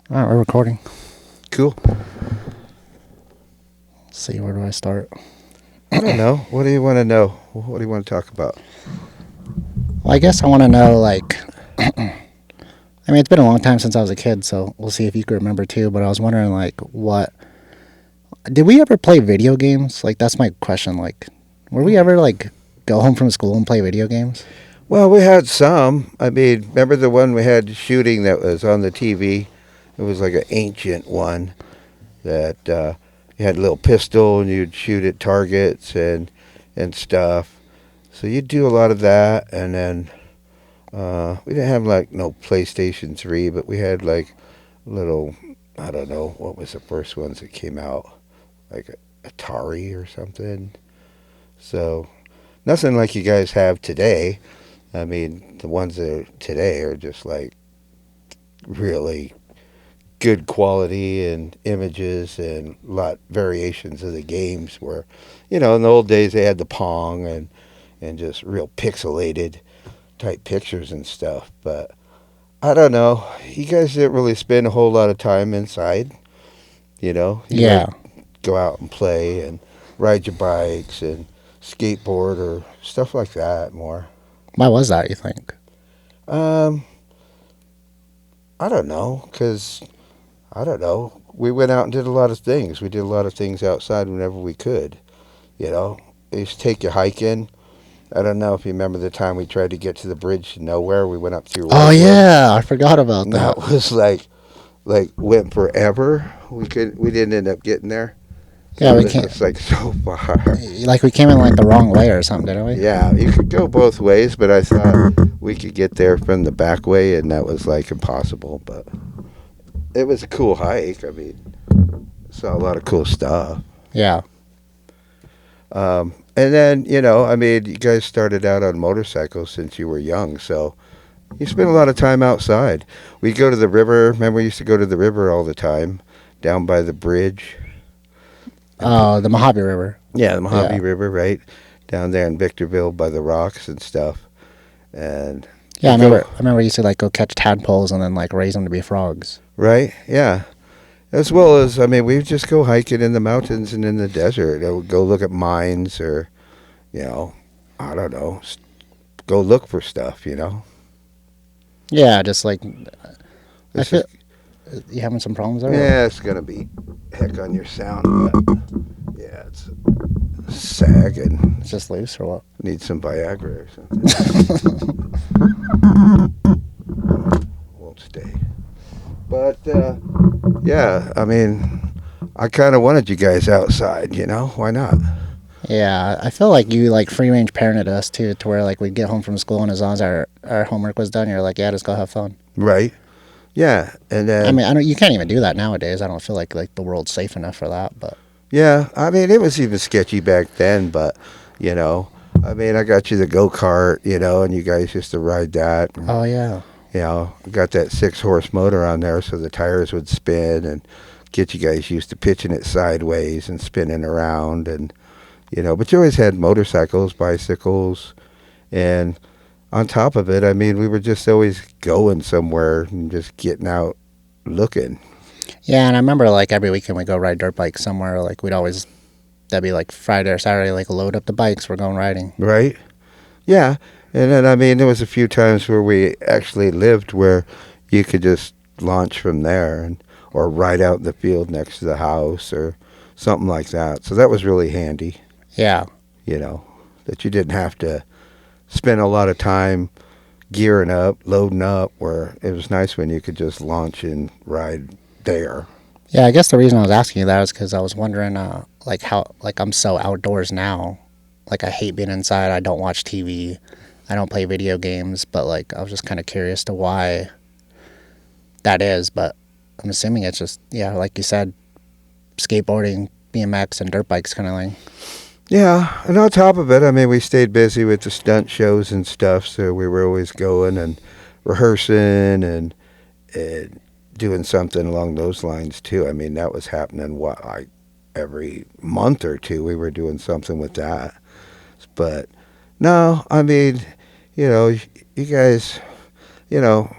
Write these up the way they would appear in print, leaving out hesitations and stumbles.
All right, we're recording. Cool. Let's see, where do I start? I don't know. What do you want to know? What do you want to talk about? Well, I guess I want to know, like, I mean, it's been a long time since I was a kid, so we'll see if you can remember too. But I was wondering, like, what did we ever play video games? Like, that's my question. Like, were we ever like go home from school and play video games? Well, we had some. I mean, remember the one we had shooting that was on the TV? It was like an ancient one that you had a little pistol and you'd shoot at targets and stuff. So you'd do a lot of that, and then we didn't have like no PlayStation 3, but we had like little. I don't know what was the first ones that came out, like Atari or something. So nothing like you guys have today. I mean, the ones that are today are just like really good quality and images and lot variations of the games where, in the old days they had the Pong and just real pixelated type pictures and stuff. But I don't know. You guys didn't really spend a whole lot of time inside. You Yeah. might go out and play and ride your bikes and skateboard or stuff like that more. Why was that? You think? Um, I don't know, cause I don't know. We went out and did a lot of things. We did a lot of things outside whenever we could. You know, we used to take you hiking. I don't know if you remember the time we tried to get to the bridge to nowhere. We went up through Oh Whitewood. yeah, I forgot about And that. that was like went forever. We didn't end up getting there. Yeah, So it we was can't. just like so far. Like we came in like the wrong way or something, didn't we? Yeah, you could go both ways, but I thought we could get there from the back way, and that was like impossible. But it was a cool hike. I mean, saw a lot of cool stuff. Yeah. And then, I mean, you guys started out on motorcycles since you were young, so you spent a lot of time outside. We'd go to the river. Remember, we used to go to the river all the time, down by the bridge. Oh, the Mojave River. Yeah, the Mojave Yeah. River, right? Down there in Victorville by the rocks and stuff. And Yeah, I we remember. go, I remember we used to like go catch tadpoles and then like raise them to be frogs. right? Yeah. As well as, I mean, we would just go hiking in the mountains and in the desert. I would go look at mines or, you know, I don't know, go look for stuff. Yeah, just like I This feel is, you having some problems there. yeah, it's going to be heck on your sound, but yeah, it's sagging. It's just loose or what? Need some Viagra or something. Won't stay. But, yeah, I mean, I kind of wanted you guys outside. Why not? Yeah, I feel like you like free range parented us too, to where like we'd get home from school and as long as our homework was done, you're like, yeah, just go have fun. Right? Yeah, and I then mean, I don't. You can't even do that nowadays. I don't feel like the world's safe enough for that. But yeah, I mean it was even sketchy back then, but you know, I mean I got you the go kart, and you guys used to ride that. And, oh yeah, got that 6-horse motor on there, so the tires would spin and get you guys used to pitching it sideways and spinning around, and but you always had motorcycles, bicycles, and on top of it, I mean we were just always going somewhere and just getting out looking. yeah. And I remember like every weekend we go ride dirt bikes somewhere. Like we'd always that'd be like Friday or Saturday, like load up the bikes. We're going riding. Right? Yeah. And then, I mean, there was a few times where we actually lived where you could just launch from there or ride out in the field next to the house or something like that. So that was really handy, Yeah, you know, that you didn't have to spend a lot of time gearing up, loading up, where it was nice when you could just launch and ride there. yeah. I guess the reason I was asking you that is because I was wondering, like how like I'm so outdoors now. Like I hate being inside. I don't watch TV. I don't play video games. But like I was just kind of curious to why that is. But I'm assuming it's just yeah, like you said, skateboarding, BMX, and dirt bikes kind of thing. Yeah, and on top of it, I mean, we stayed busy with the stunt shows and stuff, so we were always going and rehearsing and doing something along those lines too. I mean, that was happening like every month or two. We were doing something with that. But no, I mean, you know, you guys, you know,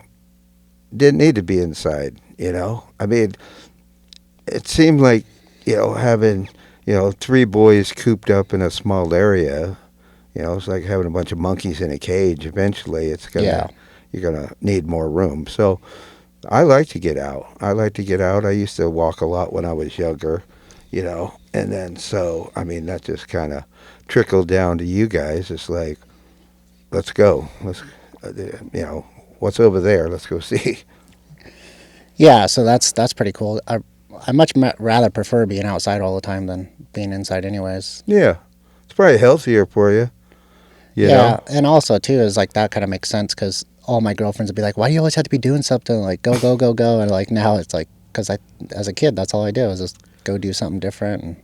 didn't need to be inside. You know, I mean, it seemed like, having, three boys cooped up in a small area. It's like having a bunch of monkeys in a cage. Eventually, Yeah. you're gonna need more room. So I like to get out. I like to get out. I used to walk a lot when I was younger, and then so I mean that just kind of trickled down to you guys. It's like, let's go. Uh, what's over there? Let's go see. Yeah, so that's pretty cool. I rather prefer being outside all the time than being inside, anyways. Yeah, it's probably healthier for you. You Yeah, know? and also too is like that kind of makes sense because all my girlfriends would be like, "Why do you always have to be doing something? Like go go go go?" And like now it's like because I as a kid that's all I do is just go do something different and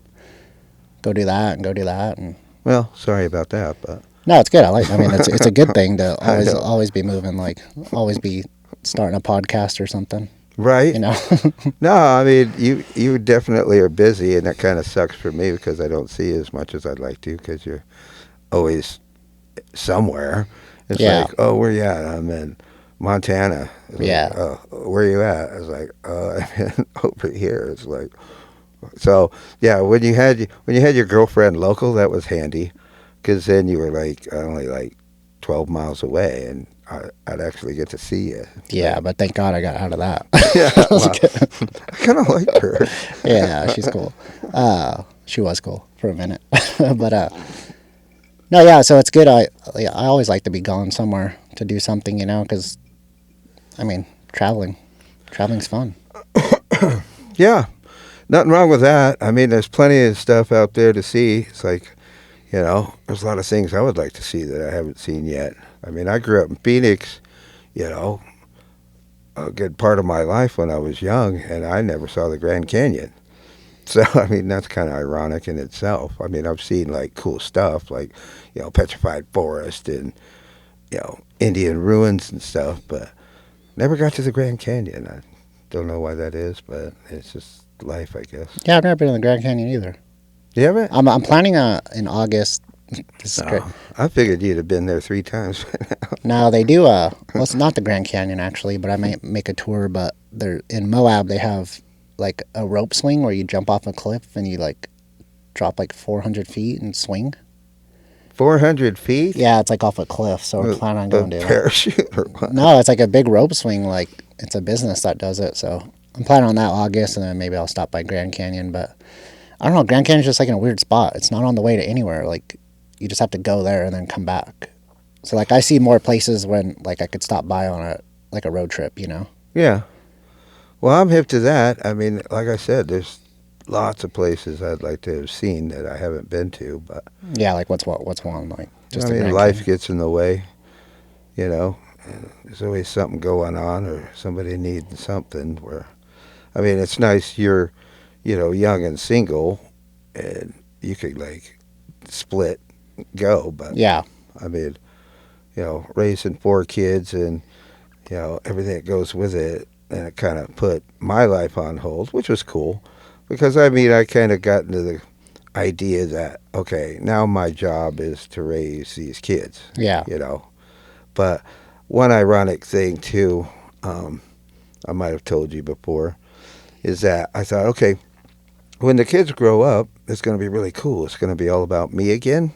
go do that and go do that and Well, sorry about that, but no, it's good. I mean it's a good thing to I know. always be moving, like always be starting a podcast or something, Right? you know. No, I mean you definitely are busy, and that kind of sucks for me because I don't see you as much as I'd like to because you're always somewhere. It's Yeah, like, oh, where you at? I'm in Montana. It's like, yeah. oh, where you at? I was like, I'm over here. It's like, so yeah. When you had your girlfriend local, that was handy, because then you were like only like 12 miles away, and I'd actually get to see you. Yeah, but thank God I got out of that. Yeah, well, I kind of liked her. Yeah, she's cool. She was cool for a minute, but no, yeah. So it's good. I always like to be gone somewhere to do something, because I mean, traveling's fun. Yeah, nothing wrong with that. I mean, there's plenty of stuff out there to see. It's like, there's a lot of things I would like to see that I haven't seen yet. I mean, I grew up in Phoenix, you know, a good part of my life when I was young, and I never saw the Grand Canyon. So, I mean, that's kind of ironic in itself. I mean, I've seen like cool stuff like, Petrified Forest and, Indian ruins and stuff, but never got to the Grand Canyon. I don't know why that is, but it's just life, I guess. Yeah, I've never been in the Grand Canyon either. You haven't? I'm planning in August. This is great. No. I figured you'd have been there 3 times. Now they do well, it's not the Grand Canyon actually, but I might make a tour. But they're in Moab. They have like a rope swing where you jump off a cliff and you like drop like 400 feet and swing. 400 feet? Yeah, it's like off a cliff, so we're planning on going to that. Parachute or what? No, it's like a big rope swing. Like it's a business that does it. So I'm planning on that August, and then maybe I'll stop by Grand Canyon. But I don't know. Grand Canyon's just like in a weird spot. It's not on the way to anywhere. Like you just have to go there and then come back. So like I see more places when like I could stop by on a road trip. Yeah. Well, I'm hip to that. I mean, like I said, there's lots of places I'd like to have seen that I haven't been to, but Yeah, like what's one like just I the mean, Grand life Canyon. gets in the way, and there's always something going on or somebody needing something where, I mean, it's nice you're, young and single and you could like split go, but Yeah, I mean, raising 4 kids and, everything that goes with it, and it kind of put my life on hold, which was cool because I mean, I kind of got into the idea that, okay, now my job is to raise these kids, yeah, But one ironic thing too, I might have told you before, is that I thought, okay, when the kids grow up, it's going to be really cool. It's going to be all about me again.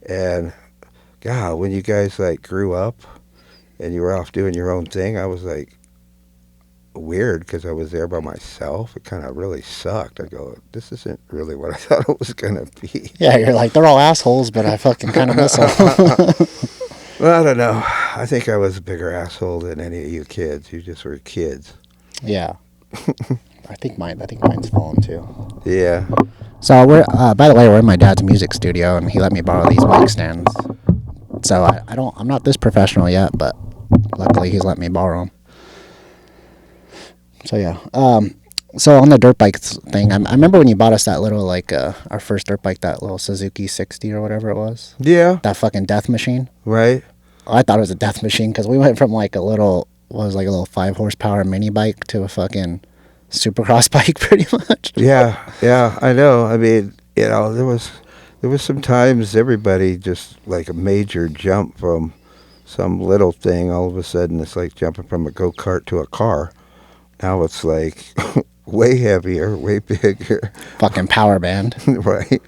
And God, when you guys like grew up and you were off doing your own thing, I was like weird because I was there by myself. It kind of really sucked. I go, this isn't really what I thought it was going to be. yeah. You're like they're all assholes, but I fucking kind of miss them. Well, I don't know. I think I was a bigger asshole than any of you kids. You just were kids. Yeah, I think mine's fallen too. Yeah. So we're by the way, we're in my dad's music studio, and he let me borrow these mic stands. So I'm not this professional yet, but luckily he's let me borrow them. So yeah. So on the dirt bike thing, I remember when you bought us that little like our first dirt bike, that little Suzuki 60 or whatever it was, Yeah. that fucking death machine. Right. I thought it was a death machine because we went from like a little 5 horsepower mini bike to a fucking supercross bike pretty much. Yeah. Yeah. I know. I mean, there was some times everybody just like a major jump from some little thing. All of a sudden, it's like jumping from a go-kart to a car. Now it's like way heavier, way bigger, Fucking power band. right?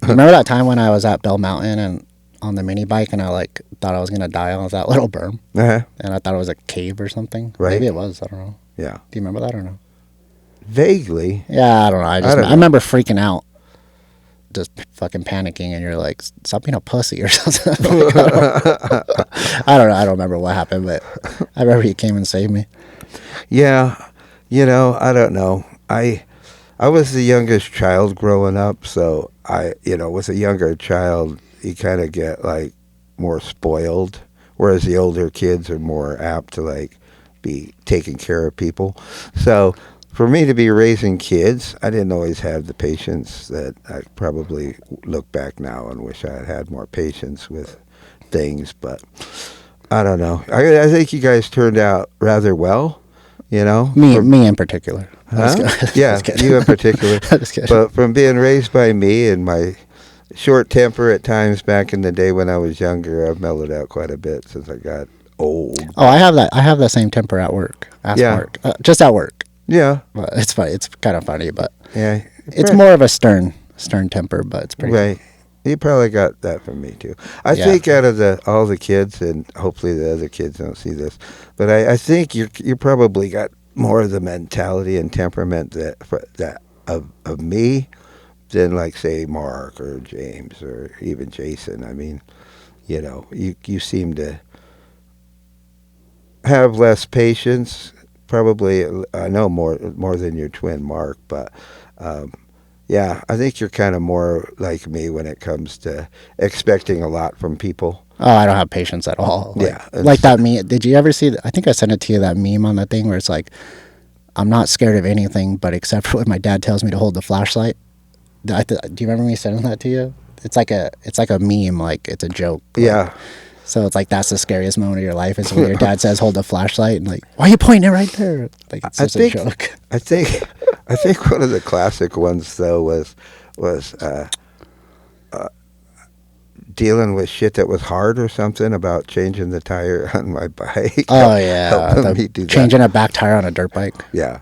Remember that time when I was at Bell Mountain and on the mini bike and I like thought I was gonna die on that little berm Uh-huh. and I thought it was a cave or something. Right. Maybe it was. I don't know. Yeah. Do you remember that or no? Vaguely. Yeah, I don't know. I don't know. remember freaking out, just fucking panicking, and you're like, "Stop being a pussy" or something. I don't know. I don't remember what happened, but I remember you came and saved me. Yeah. I don't know. I was the youngest child growing up, so with a younger child, you kind of get like more spoiled, whereas the older kids are more apt to like be taking care of people. So for me to be raising kids, I didn't always have the patience that I probably look back now and wish I had had more patience with things. But I don't know. I think you guys turned out rather well. Me in particular. Huh? Just Yeah, kidding. you in particular. Just kidding. But from being raised by me and my short temper at times back in the day when I was younger, I've mellowed out quite a bit since I got old. Oh, I have that. I have the same temper at work. Yeah. Work. Just at work. Yeah, But it's funny. It's kind of funny, but yeah. it's Right. more of a stern temper. But it's pretty. Right. You probably got that from me too. I Yeah. think out of all the kids, and hopefully the other kids don't see this, but I think you probably got more of the mentality and temperament that of me than like say Mark or James or even Jason. I mean, you seem to have less patience. Probably, I know more than your twin Mark, but yeah, I think you're kind of more like me when it comes to expecting a lot from people. Oh, I don't have patience at all. Like, Yeah, like that meme. Did you ever see? I think I sent it to you. That meme on that thing where it's like, I'm not scared of anything, but except for when my dad tells me to hold the flashlight. Do you remember me sending that to you? It's like a meme. Like it's a joke. Like, Yeah, so it's like that's the scariest moment of your life is when your dad says hold the flashlight and like, why are you pointing it right there? Like it's I just think- a joke. I think one of the classic ones though was dealing with shit that was hard or something about changing the tire on my bike. Oh yeah, Helping me do that. changing a back tire on a dirt bike. Yeah,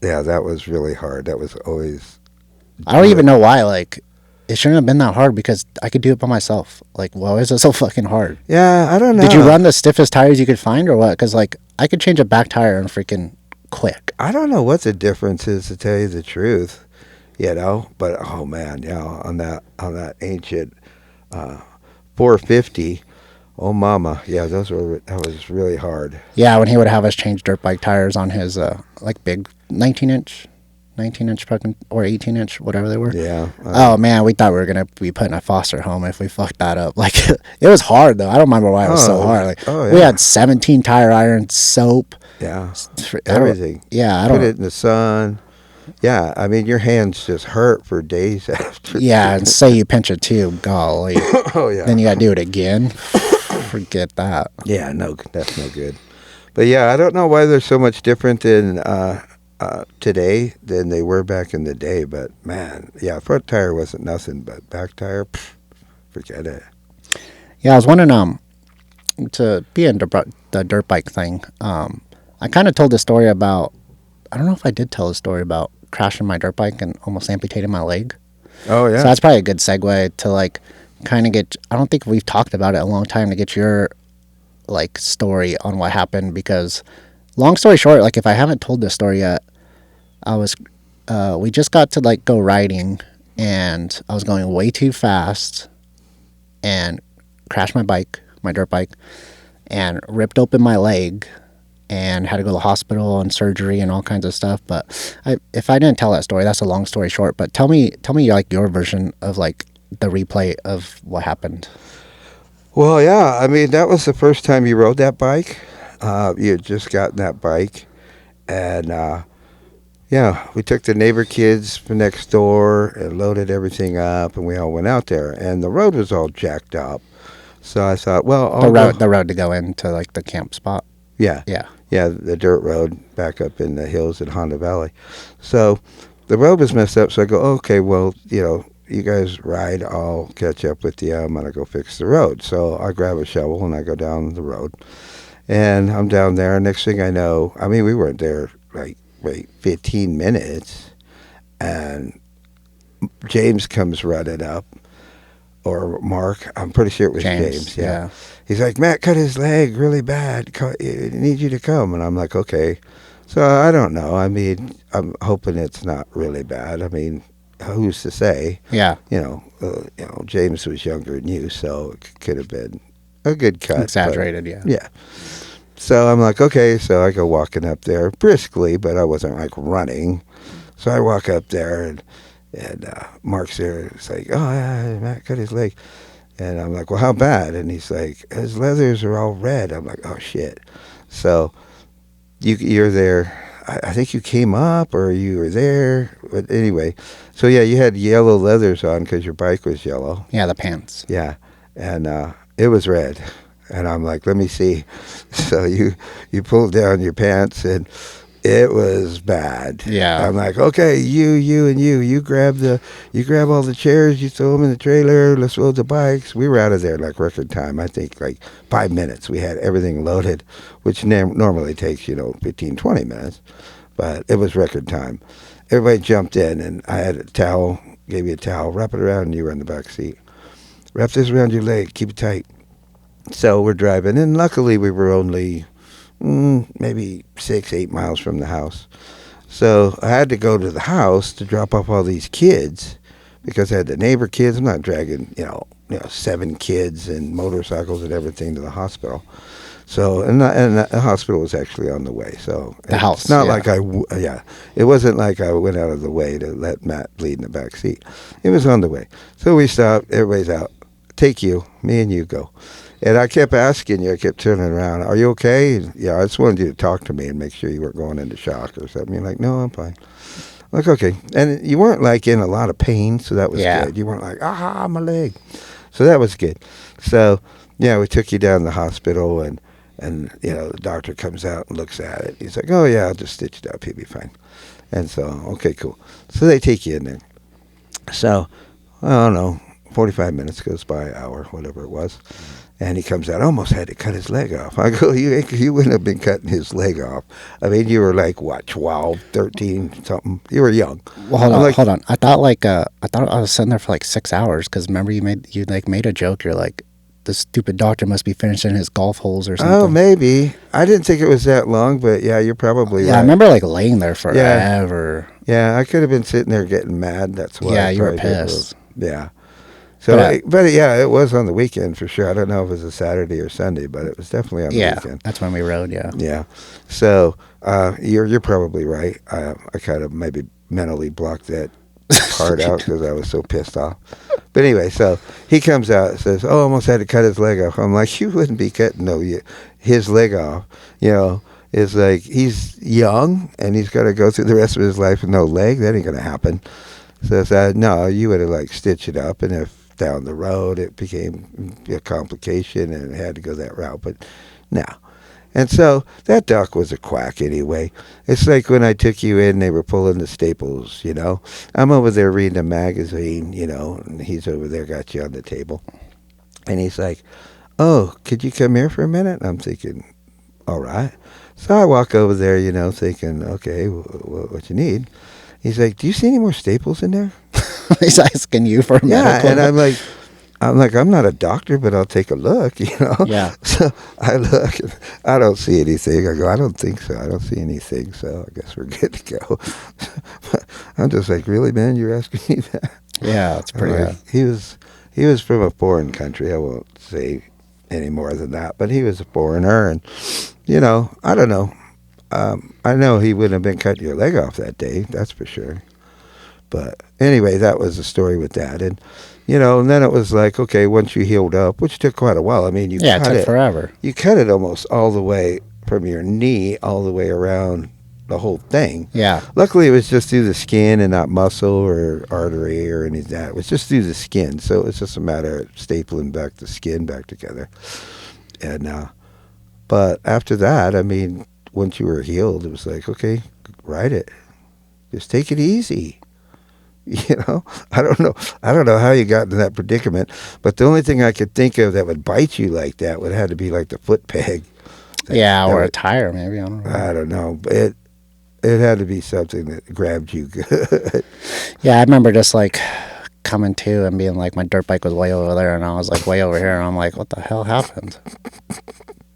that was really hard. That was always. I don't even know why. Like, it shouldn't have been that hard because I could do it by myself. Like, why is it so fucking hard? Yeah, I don't know. Did you run the stiffest tires you could find or what? Because like I could change a back tire and freaking quick. I don't know what the difference is, to tell you the truth. But oh man, on that ancient 450, oh mama, yeah, that was really hard. Yeah, when he would have us change dirt bike tires on his like big 19-inch fucking or 18-inch, whatever they were. Yeah. Oh man, we thought we were gonna be put in a foster home if we fucked that up. Like it was hard though. I don't remember why it was so Oh, hard. Like oh, we yeah. had 17 tire irons, soap, Yeah. I don't- Everything. Yeah, I Put don't. it in the sun. Yeah, I mean your hands just hurt for days after. Yeah, and say you pinch a tube, golly, Oh yeah. then you gotta do it again. Forget that. Yeah, no, that's no good. But yeah, I don't know why they're so much different in today than they were back in the day. But man, yeah, front tire wasn't nothing, but back tire, forget it. Yeah, I was wondering, to be in the dirt bike thing, I kind of told the story about, I don't know if I did tell the story about crashing my dirt bike and almost amputating my leg. Oh yeah. So that's probably a good segue to like kind of get, I don't think we've talked about it a long time to get your like story on what happened because long story short, like if I haven't told this story yet, we just got to like go riding and I was going way too fast and crashed my dirt bike, and ripped open my leg and had to go to the hospital and surgery and all kinds of stuff. But if I didn't tell that story, that's a long story short. But tell me like your version of like the replay of what happened. Well, yeah, I mean that was the first time you rode that bike. You had just gotten that bike, and yeah, we took the neighbor kids from next door and loaded everything up, and we all went out there. And the road was all jacked up, so I thought, well, The road to go into like the camp spot. yeah, Yeah. the dirt road back up in the hills in Honda Valley. So the road was messed up. So I go, okay, well, you guys ride, I'll catch up with you. I'm gonna go fix the road. So I grab a shovel and I go down the road. And I'm down there. Next thing I know, I mean, we weren't there like wait 15 minutes, and James comes running up, or Mark. I'm pretty sure it was James. Yeah. He's like, Matt cut his leg really bad. I need you to come. And I'm like, okay. So I don't know. I mean, I'm hoping it's not really bad. I mean, who's to say? Yeah. James was younger than you, so it could have been a good cut. Exaggerated, yeah. Yeah. So I'm like, okay. So I go walking up there briskly, but I wasn't like running. So I walk up there, and Mark's there. It's like, oh, yeah, Matt cut his leg. And I'm like, well, how bad? And he's like, his leathers are all red. I'm like, oh, shit. So you're there. I think you came up or you were there. But anyway, so yeah, you had yellow leathers on because your bike was yellow. Yeah, the pants. Yeah. And it was red. And I'm like, let me see. So you pulled down your pants, and it was bad. Yeah. I'm like, okay, you and you grab all the chairs, you throw them in the trailer, let's load the bikes. We were out of there like record time. I think like 5 minutes. We had everything loaded, which normally takes, 15, 20 minutes. But it was record time. Everybody jumped in, and I had a towel, gave you a towel, wrap it around, and you were in the back seat. Wrap this around your leg, keep it tight. So we're driving, and luckily we were only maybe 6-8 miles from the house. So I had to go to the house to drop off all these kids because I had the neighbor kids. I'm not dragging, 7 kids and motorcycles and everything to the hospital. So, and the hospital was actually on the way. So the house. It's not like it wasn't like I went out of the way to let Matt bleed in the back seat. It was on the way. So we stopped. Everybody's out. Take you, me and you go. And I kept asking you, I kept turning around, are you okay? Yeah, I just wanted you to talk to me and make sure you weren't going into shock or something. You're like, no, I'm fine. I'm like, okay. And you weren't like in a lot of pain, so that was good. You weren't like, my leg. So that was good. So, yeah, we took you down to the hospital, and the doctor comes out and looks at it. He's like, oh, yeah, I'll just stitch it up. He'll be fine. And so, okay, cool. So they take you in there. So, I don't know, 45 minutes goes by, hour, whatever it was. And he comes out, almost had to cut his leg off. I go, you wouldn't have been cutting his leg off. I mean, you were like, what, 12, 13, something? You were young. Well, hold on. I thought I was sitting there for like 6 hours because remember you made a joke. You're like, the stupid doctor must be finishing his golf holes or something. Oh, maybe. I didn't think it was that long, but yeah, you're probably right. Yeah, I remember like laying there forever. Yeah, I could have been sitting there getting mad. That's why. Yeah, you were pissed. Yeah. So, but yeah, it was on the weekend for sure. I don't know if it was a Saturday or Sunday, but it was definitely on the weekend. Yeah, that's when we rode, yeah. Yeah. So, you're probably right. I kind of maybe mentally blocked that part out because I was so pissed off. But anyway, so he comes out and says, oh, almost had to cut his leg off. I'm like, you wouldn't be cutting his leg off. It's like he's young and he's got to go through the rest of his life with no leg. That ain't going to happen. So I said, no, you would have like stitched it up, and if down the road it became a complication and it had to go that route, but no. And so that doc was a quack anyway. It's like when I took you in, they were pulling the staples, I'm over there reading a magazine, and he's over there, got you on the table, and he's like, oh, could you come here for a minute? And I'm thinking, all right. So I walk over there, thinking, okay, what you need? He's like, do you see any more staples in there? He's asking you for a medical. Yeah, and I'm like, I'm not a doctor, but I'll take a look, Yeah. So I look, and I don't see anything. I go, I don't think so. I don't see anything, so I guess we're good to go. I'm just like, really, man? You're asking me that? Yeah, it's pretty. Like, he was from a foreign country. I won't say any more than that, but he was a foreigner, and I don't know. I know he wouldn't have been cutting your leg off that day. That's for sure. But anyway, that was the story with that. And, and then it was like, okay, once you healed up, which took quite a while. I mean, it took forever. You cut it almost all the way from your knee all the way around the whole thing. Yeah. Luckily, it was just through the skin and not muscle or artery or any of that. It was just through the skin. So it was just a matter of stapling back the skin back together. And, but after that, I mean, once you were healed, it was like, okay, ride it. Just take it easy. I don't know how you got into that predicament, but the only thing I could think of that would bite you like that would have to be like the foot peg. Or a tire, maybe. I don't know. I don't know. But it had to be something that grabbed you good. Yeah, I remember just like coming to and being like, my dirt bike was way over there, and I was like way over here, and I'm like, what the hell happened?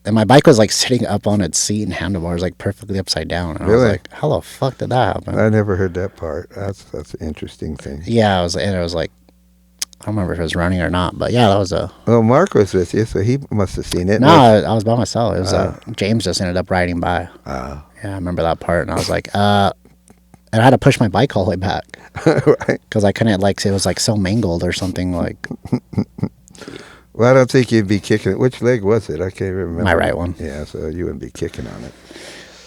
And my bike was like sitting up on its seat and handlebars like perfectly upside down, and I was Really? like, how the fuck did that happen? I never heard that part. That's an interesting thing. Yeah, it was like, I don't remember if it was running or not, but yeah, that was a. Well, Mark was with you, so he must have seen it. No, I was by myself. It was James just ended up riding by. Ah, Yeah, I remember that part, and I was like, and I had to push my bike all the way back right. because I couldn't like it was like so mangled or something like. Well, I don't think you'd be kicking it. Which leg was it? I can't remember. My right one. Yeah, so you wouldn't be kicking on it.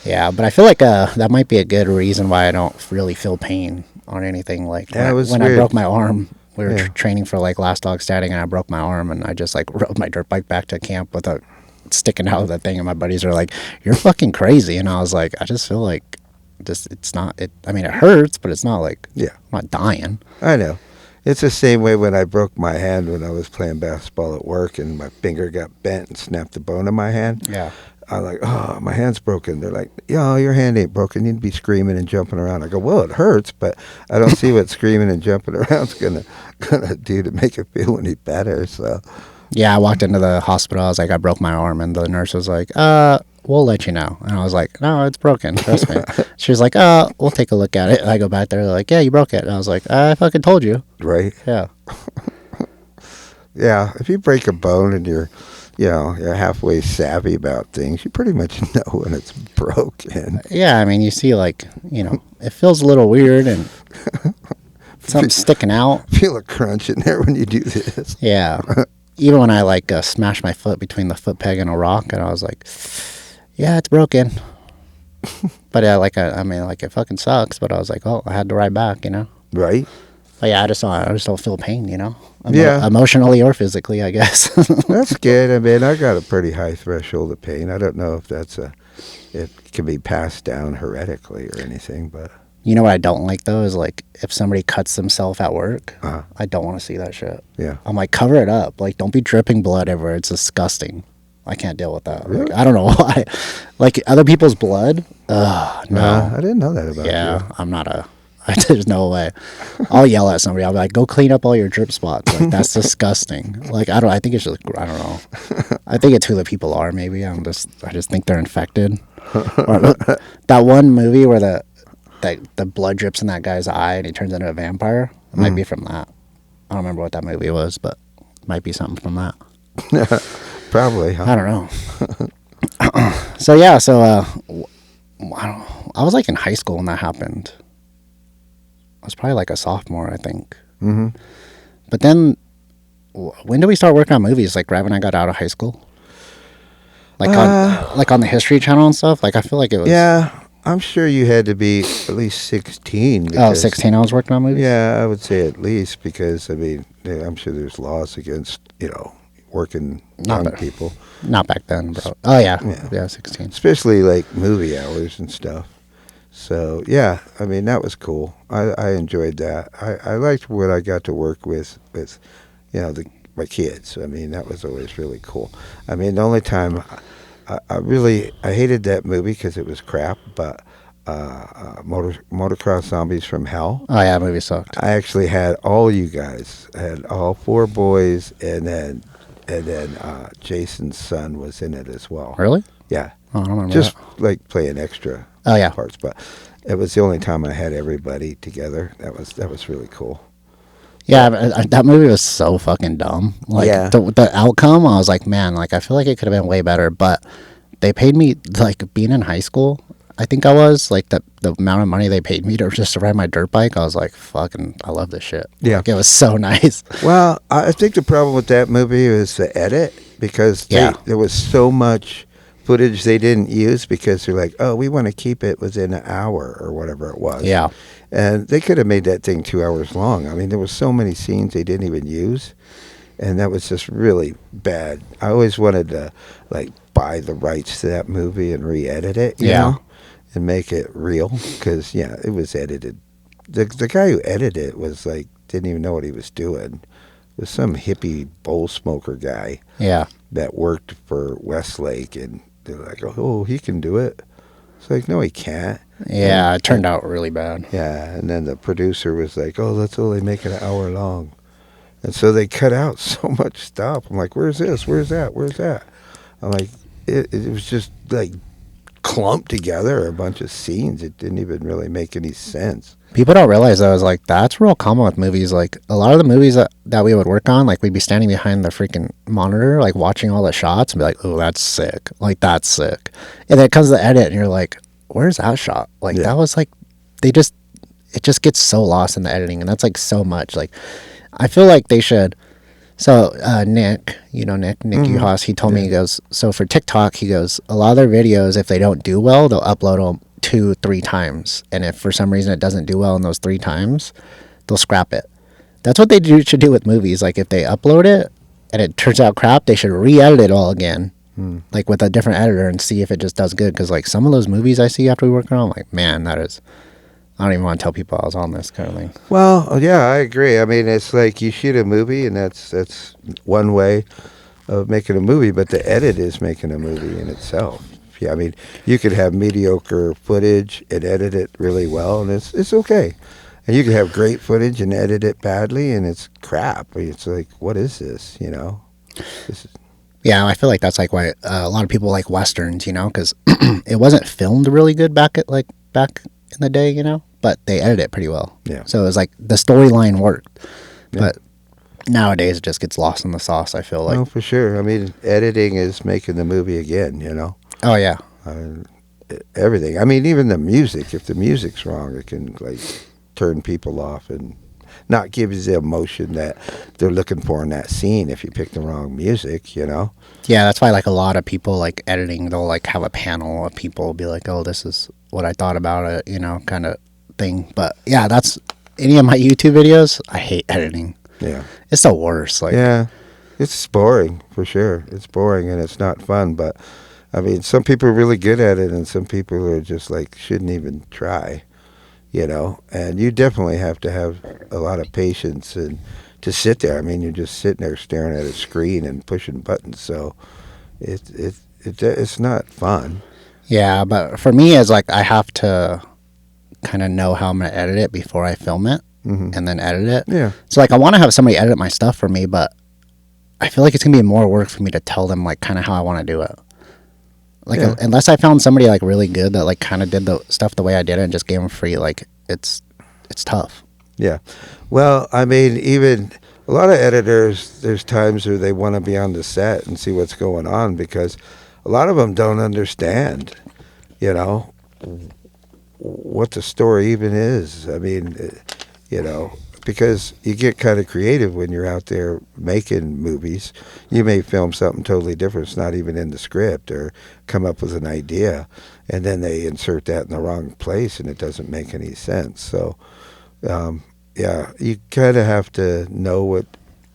Yeah, but I feel like that might be a good reason why I don't really feel pain on anything. Like Yeah, it was when weird. I broke my arm, we were Yeah. training for like Last Dog Standing, and I broke my arm, and I just like rode my dirt bike back to camp with a sticking out of that thing, and my buddies are like, "You're fucking crazy," and I was like, "I just feel like it's not it. I mean, it hurts, but it's not like Yeah. I'm not dying." I know. It's the same way when I broke my hand when I was playing basketball at work and my finger got bent and snapped the bone of my hand. Yeah. I'm like, oh, my hand's broken. They're like, yo, your hand ain't broken. You'd be screaming and jumping around. I go, well, it hurts, but I don't see what screaming and jumping around's gonna do to make it feel any better. So, Yeah, I walked into the hospital. I was like, I broke my arm, and the nurse was like, we'll let you know. And I was like, no, it's broken. Trust me. She was like, we'll take a look at it. And I go back there, they're like, yeah, you broke it. And I was like, I fucking told you. right? Yeah. Yeah. If you break a bone and you're halfway savvy about things, you pretty much know when it's broken. Yeah, I mean, you see, like, it feels a little weird and something's sticking out. Feel a crunch in there when you do this. Yeah. Even when I, like, smashed my foot between the foot peg and a rock, and I was like, yeah, it's broken. But, yeah, I mean, it fucking sucks, but I was like, oh, I had to ride back, Right? But, yeah, I just don't feel pain, Yeah. Emotionally or physically, I guess. That's good. I mean, I got a pretty high threshold of pain. I don't know if it can be passed down heretically or anything, but You know what I don't like, though, is, like, if somebody cuts themselves at work, Uh-huh. I don't want to see that shit. yeah. I'm like, cover it up. Like, don't be dripping blood everywhere. It's disgusting. I can't deal with that. Really? Like, I don't know why. Like, other people's blood? No. I didn't know that about Yeah, you. I'm not there's no way. I'll yell at somebody. I'll be like, go clean up all your drip spots. Like, that's disgusting. Like, I think it's just, I don't know. I think it's who the people are, maybe. I just think they're infected. Or, that one movie where the blood drips in that guy's eye and he turns into a vampire. It might be from that. I don't remember what that movie was, but it might be something from that. Probably, huh? I don't know. So yeah, I was like in high school when that happened. I was probably like a sophomore, I think. Mm-hmm. But then, when did we start working on movies? Like right when I got out of high school. Like on the History Channel and stuff. Like I feel like it was. Yeah, I'm sure you had to be at least 16. Oh, because- 16 I was working on movies? Yeah, I would say at least because, I mean, I'm sure there's laws against, working Not young there. people, Not back then, bro. Oh, yeah. Yeah. Yeah, 16. especially like movie hours and stuff. So, yeah, I mean, that was cool. I enjoyed that. I liked what I got to work with my kids. I mean, that was always really cool. I mean, the only time I hated that movie because it was crap, but Motocross Zombies from Hell, Oh, yeah, that movie sucked. I actually had all you guys. I had all 4 boys, and then Jason's son was in it as well. Really? Yeah, Oh, I don't remember just that. like playing extra Oh, yeah. parts, but it was the only time I had everybody together. That was really cool. Yeah, that movie was so fucking dumb. Like, Yeah. the outcome, I was like, man, like, I feel like it could have been way better, but they paid me, like, being in high school, I think I was, like, the amount of money they paid me to just to ride my dirt bike, I was like, fucking, I love this shit. Yeah. Like, it was so nice. Well, I think the problem with that movie was the edit because Yeah. there was so much footage they didn't use because they're like, oh, we want to keep it within an hour or whatever it was. Yeah. And they could have made that thing 2 hours long. I mean, there was so many scenes they didn't even use, and that was just really bad. I always wanted to, like, buy the rights to that movie and re-edit it, you Yeah. know, and make it real because, yeah, it was edited. The guy who edited it was, like, didn't even know what he was doing. It was some hippie bowl smoker guy Yeah. that worked for Westlake, and they're like, oh, he can do it. It's like, no, he can't. Yeah, it turned out really bad. Yeah, and then the producer was like, "Oh, let's only make it an hour long," and so they cut out so much stuff. I'm like, "Where's this? Where's that? Where's that?" I'm like, it was just like clumped together a bunch of scenes. It didn't even really make any sense. People don't realize that. I was like, that's real common with movies. Like a lot of the movies that we would work on, like we'd be standing behind the freaking monitor, like watching all the shots and be like, oh, that's sick. Like that's sick. And then it comes to the edit and you're like, where's that shot? Like Yeah. that was like, it just gets so lost in the editing. And that's like so much. Like I feel like they should. So Nick, Nick Uhas, he told me, he goes, so for TikTok, he goes, a lot of their videos, if they don't do well, they'll upload them 2-3 times. And if for some reason it doesn't do well in those 3 times, they'll scrap it. That's what should do with movies. Like if they upload it and it turns out crap, they should re-edit it all again, like with a different editor and see if it just does good. Because like some of those movies I see after we work on, I'm like, man, I don't even want to tell people I was on this kind of thing. Well, yeah, I agree. I mean, it's like you shoot a movie, and that's one way of making a movie, but the edit is making a movie in itself. Yeah, I mean, you could have mediocre footage and edit it really well, and it's okay. And you could have great footage and edit it badly, and it's crap. It's like, what is this? This is, Yeah, I feel like that's like why a lot of people like westerns, because it wasn't filmed really good back in the day, but they edited it pretty well. Yeah. So it was like the storyline worked, Yeah. but nowadays it just gets lost in the sauce. I feel like. no, for sure. I mean, editing is making the movie again. Oh yeah. Everything. I mean, even the music. If the music's wrong, it can like turn people off and not give you the emotion that they're looking for in that scene. If you pick the wrong music. Yeah, that's why like a lot of people like editing, they'll like have a panel of people be like, oh, this is what I thought about it, kind of thing. But yeah, that's any of my YouTube videos. I hate editing. Yeah. It's the worst. Like Yeah. It's boring for sure. It's boring and it's not fun. But I mean, some people are really good at it, and some people are just like shouldn't even try. And you definitely have to have a lot of patience and to sit there. I mean, you're just sitting there staring at a screen and pushing buttons, so it's not fun. Yeah, but for me, it's like I have to kind of know how I'm going to edit it before I film it and then edit it. Yeah. So, like, I want to have somebody edit my stuff for me, but I feel like it's going to be more work for me to tell them, like, kind of how I want to do it. Like, Yeah. unless I found somebody, like, really good that, like, kind of did the stuff the way I did it and just gave them free, like, it's tough. Yeah. Well, I mean, even a lot of editors, there's times where they want to be on the set and see what's going on because a lot of them don't understand, what the story even is. I mean, because you get kind of creative when you're out there making movies. You may film something totally different. It's not even in the script or come up with an idea, and then they insert that in the wrong place, and it doesn't make any sense. So, yeah, you kind of have to know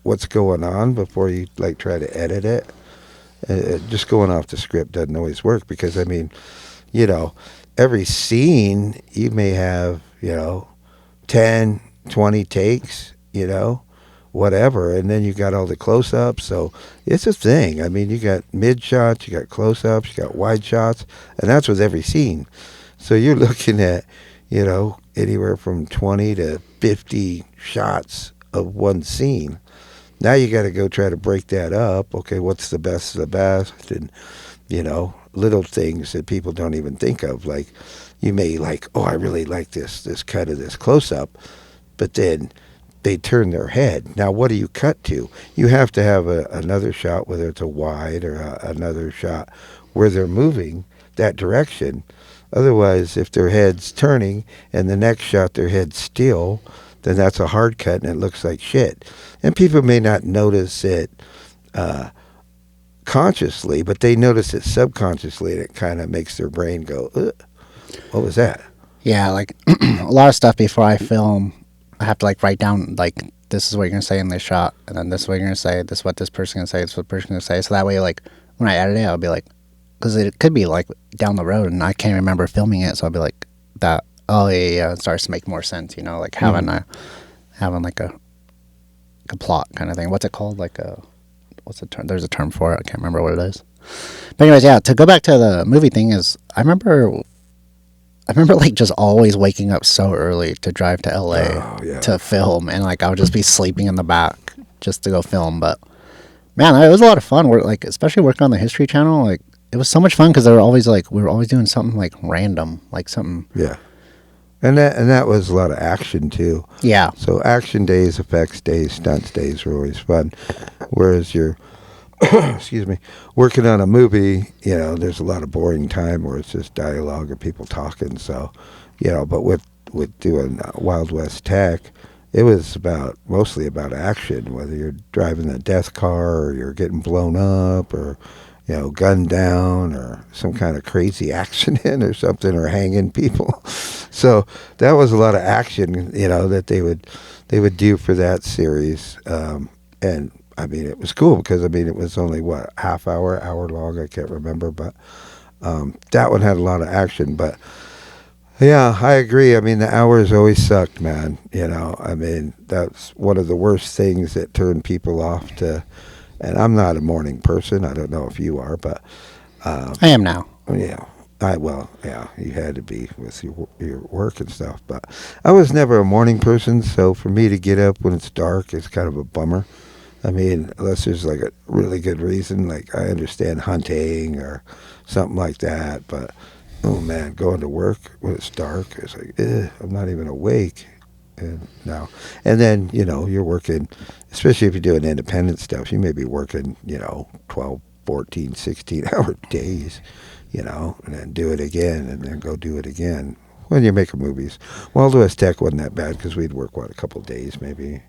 what's going on before you like try to edit it. Just going off the script doesn't always work because I mean, every scene you may have 10, 20 takes, whatever, and then you got all the close-ups. So it's a thing. I mean, you got mid shots, you got close-ups, you got wide shots, and that's with every scene. So you're looking at anywhere from 20 to 50 shots of one scene. Now you got to go try to break that up. Okay, what's the best of the best? And, little things that people don't even think of. Like, you may like, oh, I really like this cut of this close-up. But then they turn their head. Now, what do you cut to? You have to have another shot, whether it's a wide or another shot, where they're moving that direction. Otherwise, if their head's turning and the next shot their head's still, then that's a hard cut and it looks like shit. And people may not notice it consciously, but they notice it subconsciously, and it kind of makes their brain go, ugh, what was that? Yeah, like a lot of stuff before I film, I have to like write down like this is what you're gonna say in this shot, and then this is what you're gonna say, this is what this person's gonna say, this is what the person's gonna say. So that way, like when I edit it, I'll be like, because it could be like down the road, and I can't remember filming it, so I'll be like that. Oh yeah, it starts to make more sense, like having like a plot kind of thing. What's it called? Like what's the term? There's a term for it. I can't remember what it is. But anyways, yeah. To go back to the movie thing is, I remember I remember like just always waking up so early to drive to LA Oh, yeah. to film, and like I would just be sleeping in the back just to go film. But man, it was a lot of fun. We're like, especially working on the History Channel, like it was so much fun because they were always like we were always doing something like random, like something. Yeah. And that was a lot of action too. Yeah, So action days, effects days, stunts days were always fun. Whereas you're, excuse me, working on a movie, there's a lot of boring time where it's just dialogue or people talking. So, but with doing Wild West Tech, it was mostly about action. Whether you're driving a death car or you're getting blown up or gunned down or some kind of crazy accident or something or hanging people. So that was a lot of action, that they would do for that series. And I mean, it was cool because it was only hour long. I can't remember, but that one had a lot of action. But yeah, I agree. I mean, the hours always sucked, man. That's one of the worst things that turned people off to. And I'm not a morning person. I don't know if you are, but I am now. yeah, you had to be with your work and stuff. But I was never a morning person, so for me to get up when it's dark is kind of a bummer. I mean, unless there's like a really good reason, like I understand hunting or something like that. But oh man, going to work when it's dark, it's like I'm not even awake. And no, and then you're working, especially if you're doing independent stuff. You may be working 12, 14, 16-hour days, and then do it again, and then go do it again. When you're making movies, Wild West Tech wasn't that bad because we'd work a couple days maybe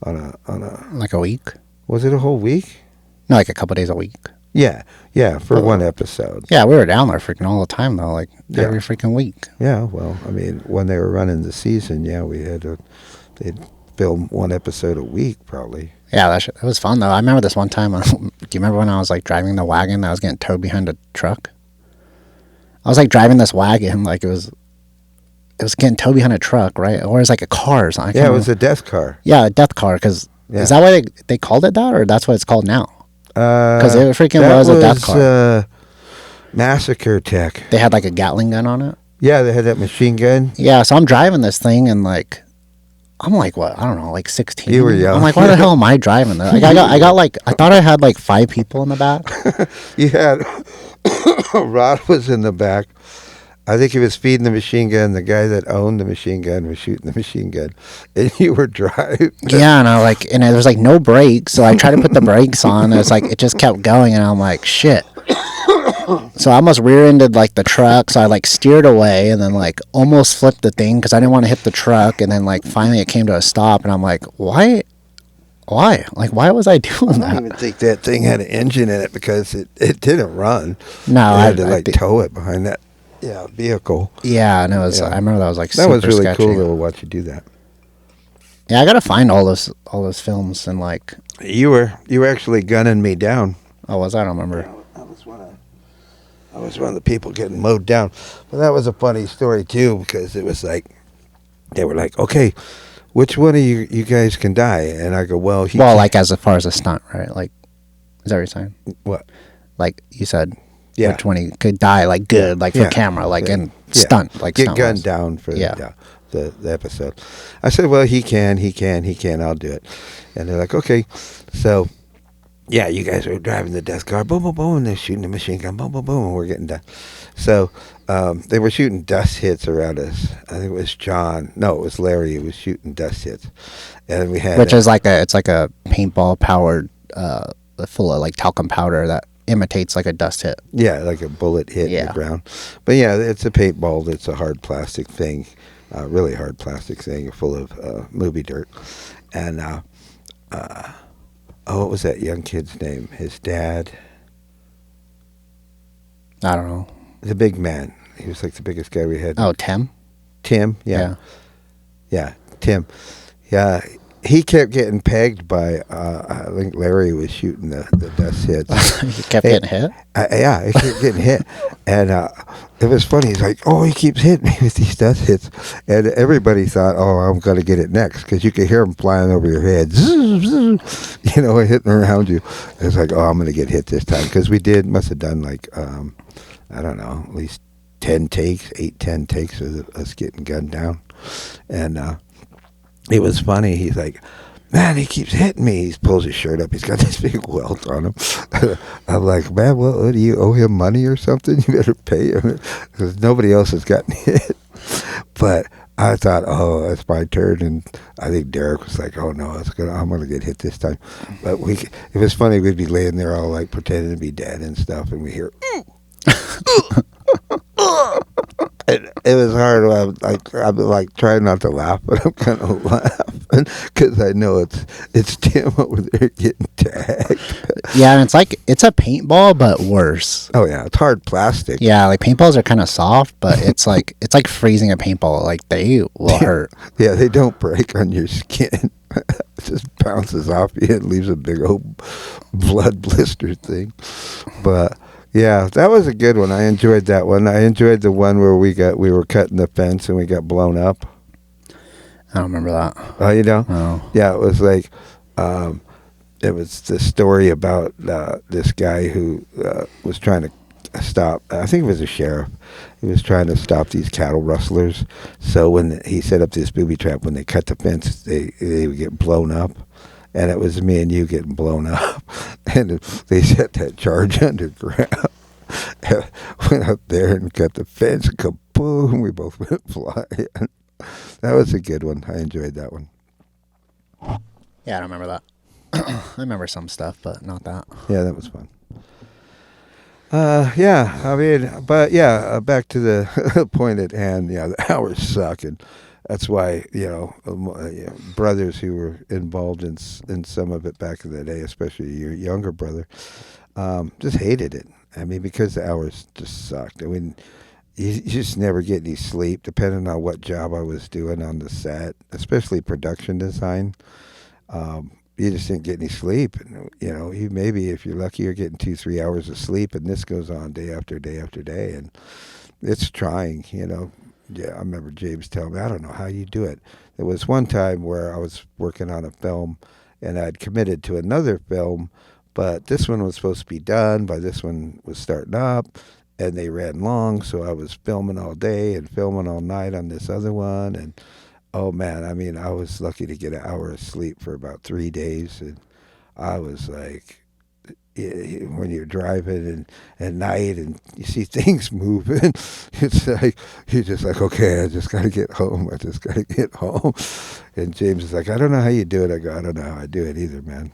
on a. Like a week? Was it a whole week? No, like a couple days a week. Yeah, for one episode. Yeah, we were down there freaking all the time though, like Yeah. every freaking week. Yeah, well, I mean, when they were running the season, they'd film one episode a week probably. Yeah, that was fun though. I remember this one time. Do you remember when I was like driving the wagon that was getting towed behind a truck? I was like driving this wagon, like it was getting towed behind a truck, right? Or it was like a car or something. Yeah, it was a death car. Yeah, a death car. Because is that why they called it that, or that's what it's called now? Because it freaking was a death car. Massacre Tech. They had like a Gatling gun on it. Yeah, they had that machine gun. Yeah, so I'm driving this thing and like, I'm like what? I don't know, like 16. You were young. I'm like, why the hell am I driving this? Like, I got like, I thought I had like 5 people in the back. You had Rod was in the back. I think he was feeding the machine gun. The guy that owned the machine gun was shooting the machine gun, and you were driving. Yeah, and and there was like no brakes, so I tried to put the brakes on. And it's like it just kept going, and I'm like, shit. So I almost rear-ended like the truck, so I like steered away and then like almost flipped the thing because I didn't want to hit the truck, and then like finally it came to a stop, and I'm like, why? Like, why was I doing that? I don't even think that thing had an engine in it because it didn't run. No, I had to tow it behind that vehicle. Yeah, and it was. Yeah. I remember that was like That super was really sketchy. cool to watch you do that. Yeah, I gotta find all those films and like. You were actually gunning me down. Oh, was I? I don't remember. I was one of the people getting mowed down. But that was a funny story too because it was like they were like, okay, which one of you guys can die? And I go, well, like as far as a stunt, right? Like, is that what you're saying? What? Like you said. Yeah. Which one he could die like good, like for camera, like and stunt, like get stunt gunned wise. down for the episode. I said, well, he can, I'll do it. And they're like, okay. So, yeah, you guys are driving the death car, boom, boom, boom, and they're shooting the machine gun, boom, boom, boom, and we're getting done. So, they were shooting dust hits around us. I think it was John. No, it was Larry who was shooting dust hits. And we had... Which is like it's like a paintball powered, full of like talcum powder that imitates like a dust hit. Yeah, like a bullet hit in the ground. But yeah, it's a paintball that's a hard plastic thing, really hard plastic thing full of movie dirt. And, what was that young kid's name? His dad? I don't know. The big man. He was like the biggest guy we had. Oh, Tim? Tim, yeah. Yeah, Tim. Yeah, he kept getting pegged by, I think Larry was shooting the dust hits. He kept getting hit? Yeah, he kept getting hit. And it was funny. He's like, oh, he keeps hitting me with these dust hits. And everybody thought, oh, I'm going to get it next. Because you could hear them flying over your head. Hitting around you. It's like, oh, I'm going to get hit this time. Because we must have done like, I don't know, at least 10 takes, 8, 10 takes of us getting gunned down. And it was funny. He's like, man, he keeps hitting me. He pulls his shirt up. He's got this big welt on him. I'm like, man, what do you owe him money or something? You better pay him because nobody else has gotten hit. But I thought, oh, it's my turn, and I think Derek was like, oh no, I'm gonna get hit this time. But it was funny. We'd be laying there all like pretending to be dead and stuff, and we hear. It was hard. I'm like trying not to laugh, but I'm kind of laughing because I know it's Tim over there getting tagged. Yeah, and it's a paintball, but worse. Oh yeah, it's hard plastic. Yeah, like paintballs are kind of soft, but it's like freezing a paintball. Like they will hurt. Yeah, they don't break on your skin. It just bounces off you and leaves a big old blood blister thing. But yeah, that was a good one. I enjoyed that one. I enjoyed the one where we were cutting the fence and we got blown up. I don't remember that. Oh, you know? Oh. Yeah, it was like, it was the story about this guy who was trying to stop, I think it was a sheriff. He was trying to stop these cattle rustlers. So when he set up this booby trap, when they cut the fence, they would get blown up. And it was me and you getting blown up. And they set that charge underground. Went up there and cut the fence. Kaboom! We both went flying. That was a good one. I enjoyed that one. Yeah, I don't remember that. I remember some stuff, but not that. Yeah, that was fun. Yeah, I mean, but yeah, back to the point at hand. Yeah, the hours suck, and that's why brothers who were involved in some of it back in the day, especially your younger brother, just hated it. I mean, because the hours just sucked. I mean, you just never get any sleep, depending on what job I was doing on the set, especially production design. You just didn't get any sleep. And, you maybe, if you're lucky, you're getting 2-3 hours of sleep, and this goes on day after day after day, and it's trying, Yeah, I remember James telling me, I don't know how you do it. There was one time where I was working on a film, and I'd committed to another film, but this one was supposed to be done, but this one was starting up, and they ran long, so I was filming all day and filming all night on this other one, and oh man, I mean, I was lucky to get an hour of sleep for about 3 days, and I was like, when you're driving and at night and you see things moving, it's like, you're just like, okay, I just got to get home. And James is like, I don't know how you do it. I go, I don't know how I do it either, man.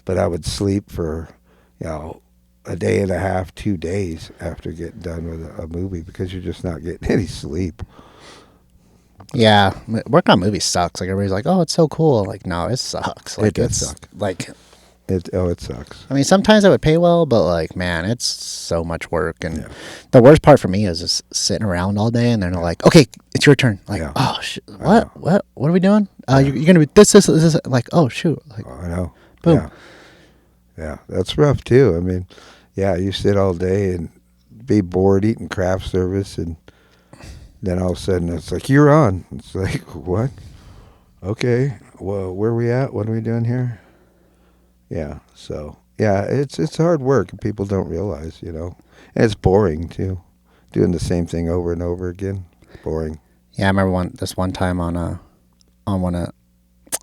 But I would sleep for, a day and a half, 2 days after getting done with a movie because you're just not getting any sleep. Yeah, work on movies sucks. Like everybody's like, "Oh, it's so cool." Like, no, it sucks. Like, It does suck. Like, It sucks. I mean, sometimes it would pay well, but like, man, it's so much work. And Yeah. the worst part for me is just sitting around all day, and then they're like, "Okay, it's your turn." Like, Yeah. oh, what are we doing? You're gonna be this. Like, oh shoot. Like, I know. boom. Yeah, that's rough too. I mean, yeah, you sit all day and be bored eating craft service, and then all of a sudden it's like, you're on. It's like, what? Okay, well, where are we at? What are we doing here? Yeah, so, yeah, it's hard work, and people don't realize, And it's boring too, doing the same thing over and over again. Boring. Yeah, I remember this one time on one of,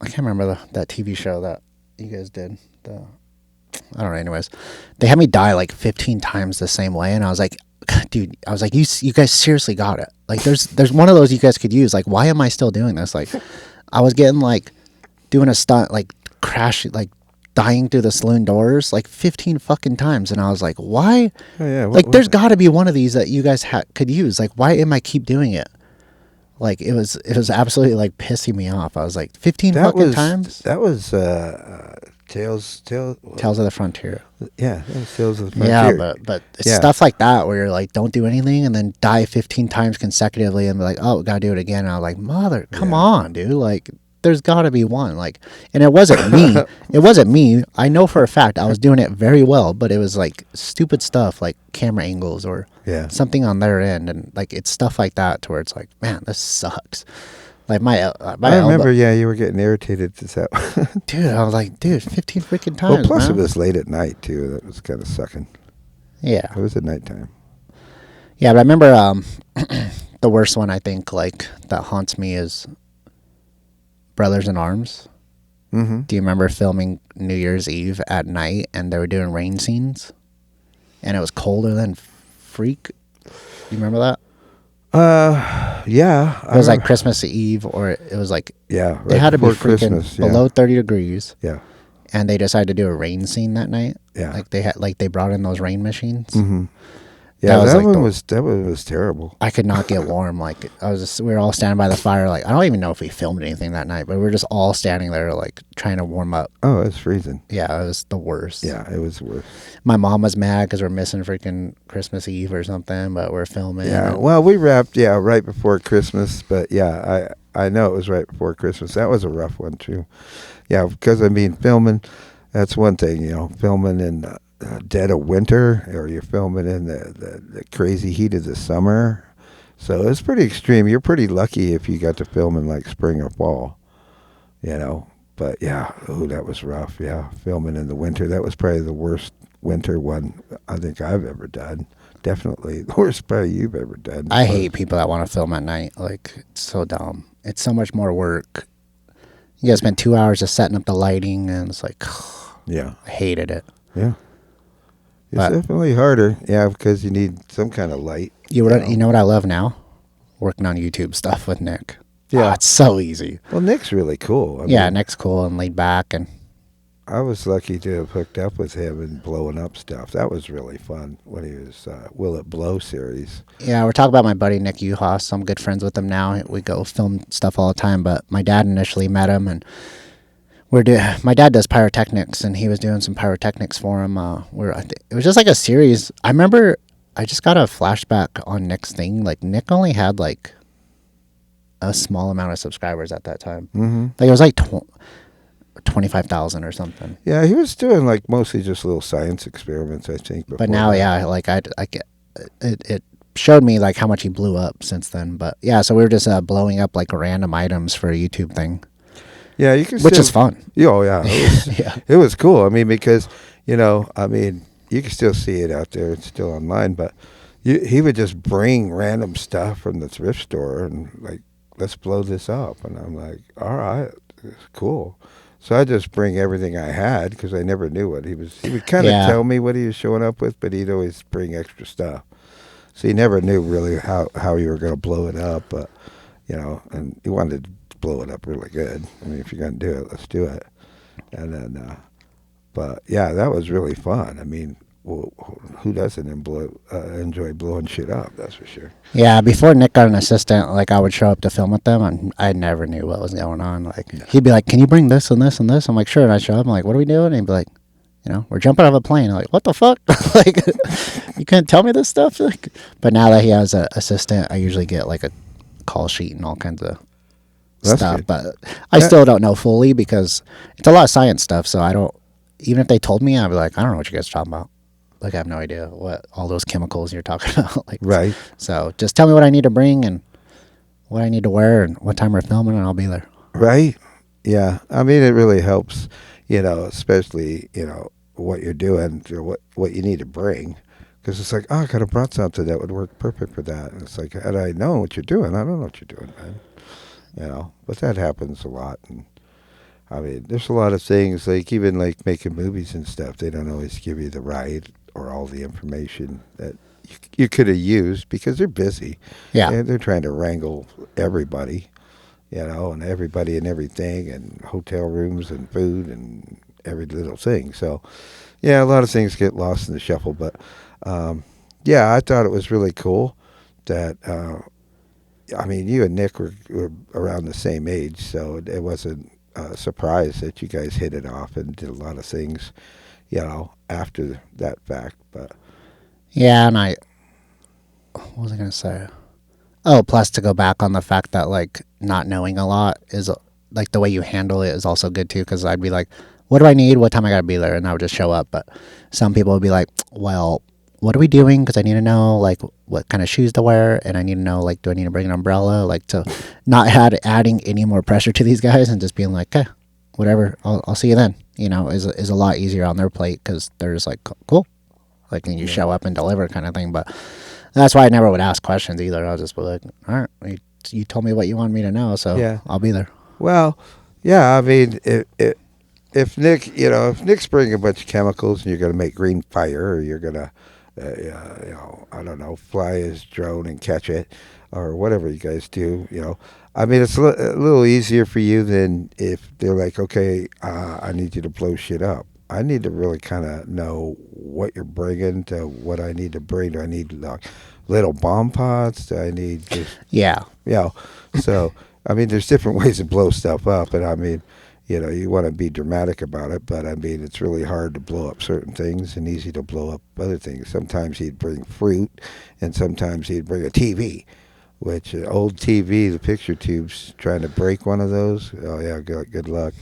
I can't remember that TV show that you guys did. I don't know. Anyways, they had me die like 15 times the same way, and I was like, dude, you guys seriously got it. Like, there's one of those you guys could use. Like, why am I still doing this? Like, I was getting like doing a stunt, like crashing, like dying through the saloon doors like 15 fucking times, and I was like, why? Oh yeah. There's got to be one of these that you guys could use. Like, why am I keep doing it? Like, it was absolutely like pissing me off. I was like, 15 fucking times. That was Tales Tales of the Frontier. Yeah, that was Tales of the Frontier. Yeah, but it's stuff like that where you're like, don't do anything and then die 15 times consecutively and be like, oh, gotta do it again. And I was like, come on, dude. Like, there's gotta be one. Like, and it wasn't me. It wasn't me. I know for a fact I was doing it very well, but it was like stupid stuff like camera angles or something on their end. And like, it's stuff like that to where it's like, man, this sucks. Like I remember, you were getting irritated to that. Dude, I was like, 15 freaking times. Well, plus man. it was late at night too. That was kind of sucking. Yeah. It was at nighttime. Yeah, but I remember the worst one I think like that haunts me is Brothers in Arms. Mm-hmm. Do you remember filming New Year's Eve at night and they were doing rain scenes and it was colder than freak? You remember that? Yeah. It was like Christmas Eve or it was like Yeah, they right had to be before freaking Christmas. Yeah. below 30 degrees Yeah. and they decided to do a rain scene that night. Yeah. Like they brought in those rain machines. Mm-hmm. Yeah, That was like that one was terrible. I could not get warm. Like we were all standing by the fire. Like I don't even know if we filmed anything that night, but we were just all standing there, like trying to warm up. Oh, it's freezing. Yeah, it was the worst. Yeah, it was worse. My mom was mad because we're missing freaking Christmas Eve or something, but we're filming. Yeah, well, we wrapped right before Christmas, but yeah, I know it was right before Christmas. That was a rough one too. Yeah, because I mean, filming, that's one thing, filming in the dead of winter, or you're filming in the crazy heat of the summer. So it's pretty extreme. You're pretty lucky if you got to film in like spring or fall, But yeah, that was rough. Yeah, filming in the winter, that was probably the worst winter one I think I've ever done. Definitely the worst probably you've ever done. I hate people that want to film at night. Like it's so dumb. It's so much more work. You gotta spend 2 hours just setting up the lighting, and it's like, Yeah. I hated it. Yeah. It's But- definitely harder. Yeah, because you need some kind of light. You know what I love now? Working on YouTube stuff with Nick. Yeah. Oh, it's so easy. Well, Nick's really cool. I Yeah, mean, Nick's cool and laid back, and I was lucky to have hooked up with him and blowing up stuff. That was really fun when he was Will It Blow series. yeah, we're talking about my buddy Nick Uhas. I'm good friends with him now. We go film stuff all the time, but my dad initially met him, and my dad does pyrotechnics, and he was doing some pyrotechnics for him. It was just like a series. I remember I just got a flashback on Nick's thing. Like Nick only had like a small amount of subscribers at that time. Mm-hmm. Like it was like 25,000 or something. Yeah, he was doing like mostly just little science experiments, I think. But now, yeah, like I get it showed me like how much he blew up since then. But yeah, so we were just blowing up like random items for a YouTube thing, Yeah, you can which still, is fun. Yeah, oh yeah, it was, Yeah. it was cool. I mean, because you can still see it out there. It's still online, but he would just bring random stuff from the thrift store and like, let's blow this up. And I'm like, all right, it's cool. So I just bring everything I had because I never knew what he was. He would kind of Yeah. tell me what he was showing up with, but he'd always bring extra stuff. So you never knew really how you were going to blow it up, but and you wanted to blow it up really good. I mean, if you're going to do it, let's do it. And then, but yeah, that was really fun. I mean, well, who doesn't enjoy blowing shit up? That's for sure. Yeah, before Nick got an assistant, like I would show up to film with them, and I never knew what was going on. Like he'd be like, "Can you bring this and this and this?" I'm like, "Sure." And I show up, I'm like, "What are we doing?" And he'd be like, "We're jumping out of a plane." I'm like, "What the fuck?" Like, you couldn't tell me this stuff. Like, but now that he has an assistant, I usually get like a call sheet and all kinds of That's stuff. good. But I still don't know fully because it's a lot of science stuff. So I don't. Even if they told me, I'd be like, "I don't know what you guys are talking about." Like I have no idea what all those chemicals you're talking about. Like, Right. so just tell me what I need to bring and what I need to wear and what time we're filming, and I'll be there. Right. Yeah. I mean, it really helps, especially, what you're doing or what you need to bring. Because it's like, I could have brought something that would work perfect for that. And it's like, had I known what you're doing, I don't know what you're doing, man. But that happens a lot. And I mean, there's a lot of things, like even like making movies and stuff, they don't always give you the right or all the information that you could have used because they're busy. Yeah. They're trying to wrangle everybody, and everybody and everything, and hotel rooms and food and every little thing. So, yeah, a lot of things get lost in the shuffle. But, yeah, I thought it was really cool that, I mean, you and Nick were around the same age, so it wasn't a surprise that you guys hit it off and did a lot of things, after that fact. But Yeah, and what was I going to say? Oh, plus to go back on the fact that like not knowing a lot is like the way you handle it is also good too. Because I'd be like, what do I need? What time I got to be there? And I would just show up. But some people would be like, well, what are we doing? Because I need to know like what kind of shoes to wear, and I need to know like, do I need to bring an umbrella? Like to not adding any more pressure to these guys and just being like, okay, whatever, I'll see you then. Is a lot easier on their plate because they're just like, cool, like, and you show up and deliver kind of thing. But that's why I never would ask questions either. I'll just be like, all right, you told me what you wanted me to know, so Yeah. I'll be there. Well, yeah. I mean, if Nick, if Nick's bringing a bunch of chemicals and you're going to make green fire, or you're going to, I don't know, fly his drone and catch it, or whatever you guys do, I mean, it's a little easier for you than if they're like, okay, I need you to blow shit up. I need to really kind of know what you're bringing to what I need to bring. Do I need like little bomb pots? Do I need just, Yeah, so, I mean, there's different ways to blow stuff up. And I mean, you want to be dramatic about it, but I mean, it's really hard to blow up certain things and easy to blow up other things. Sometimes he'd bring fruit, and sometimes he'd bring a TV, which an old TV, the picture tubes, trying to break one of those. Oh yeah, good luck.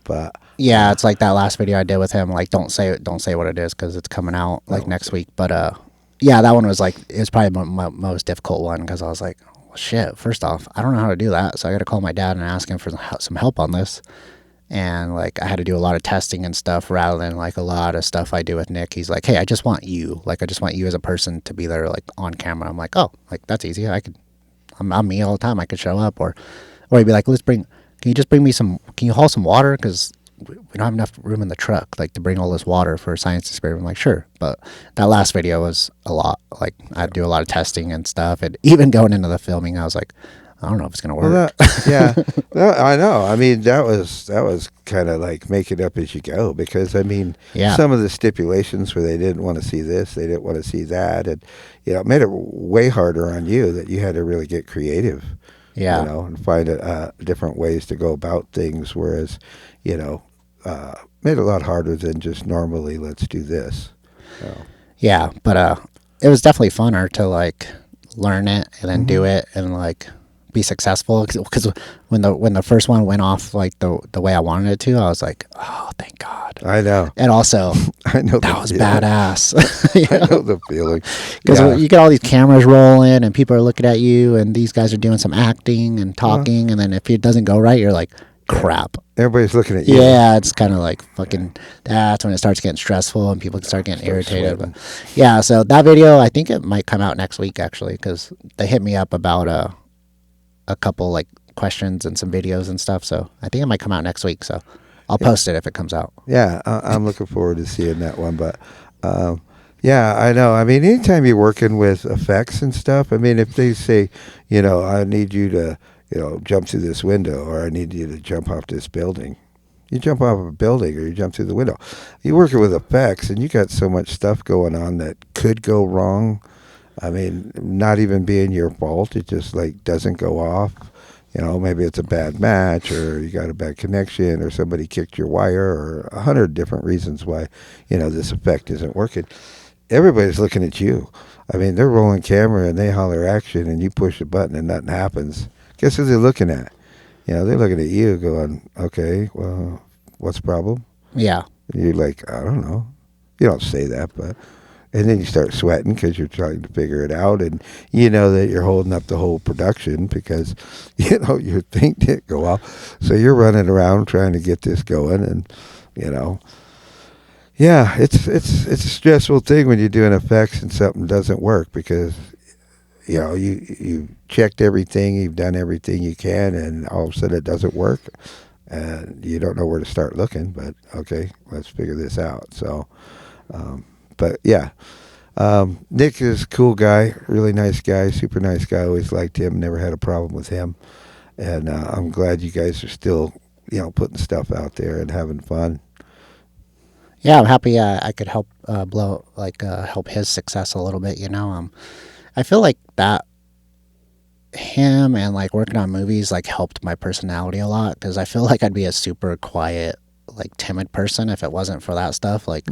But yeah, it's like that last video I did with him. Like, don't say what it is because it's coming out like next week. But yeah, that one was like it was probably my most difficult one because I was like, well, shit. First off, I don't know how to do that, so I got to call my dad and ask him for some help on this. And like I had to do a lot of testing and stuff rather than like a lot of stuff I do with Nick. He's like, hey, I just want you. Like I just want you as a person to be there like on camera. I'm like, oh, like that's easy. I'm me all the time. I could show up or he'd be like, can you just bring me can you haul some water? Because we don't have enough room in the truck like to bring all this water for a science experiment. I'm like, sure. But that last video was a lot. Like I had to do a lot of testing and stuff. And even going into the filming, I was like, I don't know if it's going to work. Yeah, no, I know. I mean, that was kind of like make it up as you go because I mean, Yeah. some of the stipulations where they didn't want to see this, they didn't want to see that, and it made it way harder on you that you had to really get creative. Yeah. And find different ways to go about things. Whereas, made it a lot harder than just normally. Let's do this. So, Yeah. But it was definitely funner to like learn it and then do it and like be successful because when the first one went off like the way I wanted it to, I was like, oh, thank God. I know. And also, I know that was feeling. badass. I know the feeling. Because you get all these cameras rolling and people are looking at you and these guys are doing some acting and talking and then if it doesn't go right, you're like, crap. Everybody's looking at you. Yeah, it's kind of like fucking. That's when it starts getting stressful and people start getting irritated. But yeah, so that video, I think it might come out next week actually, because they hit me up about a couple like questions and some videos and stuff. So I think it might come out next week. So I'll post it if it comes out. Yeah, I'm looking forward to seeing that one. But yeah, I know. I mean, anytime you're working with effects and stuff, I mean, if they say, I need you to, jump through this window, or I need you to jump off this building. You jump off a building, or you jump through the window. You're working with effects, and you got so much stuff going on that could go wrong. I mean, not even being your fault. It just like doesn't go off. Maybe it's a bad match, or you got a bad connection, or somebody kicked your wire, or 100 different reasons why, this effect isn't working. Everybody's looking at you. I mean, they're rolling camera and they holler action, and you push a button and nothing happens. Guess who they're looking at? They're looking at you going, okay, well, what's the problem? Yeah. And you're like, I don't know. You don't say that, but... And then you start sweating because you're trying to figure it out. And you know that you're holding up the whole production because, your thing didn't go off. So you're running around trying to get this going. And, yeah, it's a stressful thing when you're doing effects and something doesn't work because, you checked everything, you've done everything you can, and all of a sudden it doesn't work. And you don't know where to start looking. But, okay, let's figure this out. So... but yeah, Nick is a cool guy, really nice guy, super nice guy. Always liked him, never had a problem with him. And I'm glad you guys are still, putting stuff out there and having fun. Yeah, I'm happy I could help help his success a little bit, I feel like that him and like working on movies like helped my personality a lot because I feel like I'd be a super quiet like timid person if it wasn't for that stuff. Like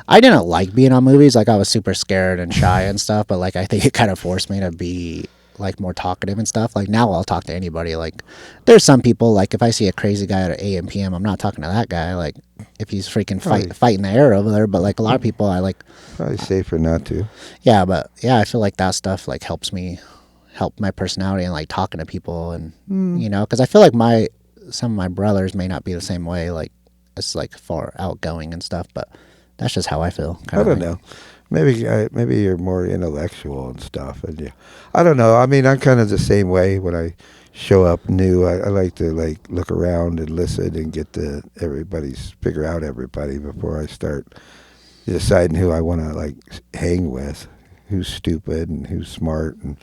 I didn't like being on movies, like I was super scared and shy and stuff, but like I think it kind of forced me to be like more talkative and stuff. Like now I'll talk to anybody. Like there's some people, like if I see a crazy guy at AM PM, I'm not talking to that guy like if he's freaking fighting the air over there. But like a lot of people I like probably safer not to. Yeah, but yeah, I feel like that stuff like help my personality and like talking to people and because I feel like some of my brothers may not be the same way, like it's like far outgoing and stuff, but that's just how I feel. I don't know. maybe you're more intellectual and stuff, and I don't know. I mean, I'm kind of the same way when I show up new. I like to like look around and listen and get to figure out everybody before I start deciding who I want to like hang with, who's stupid and who's smart and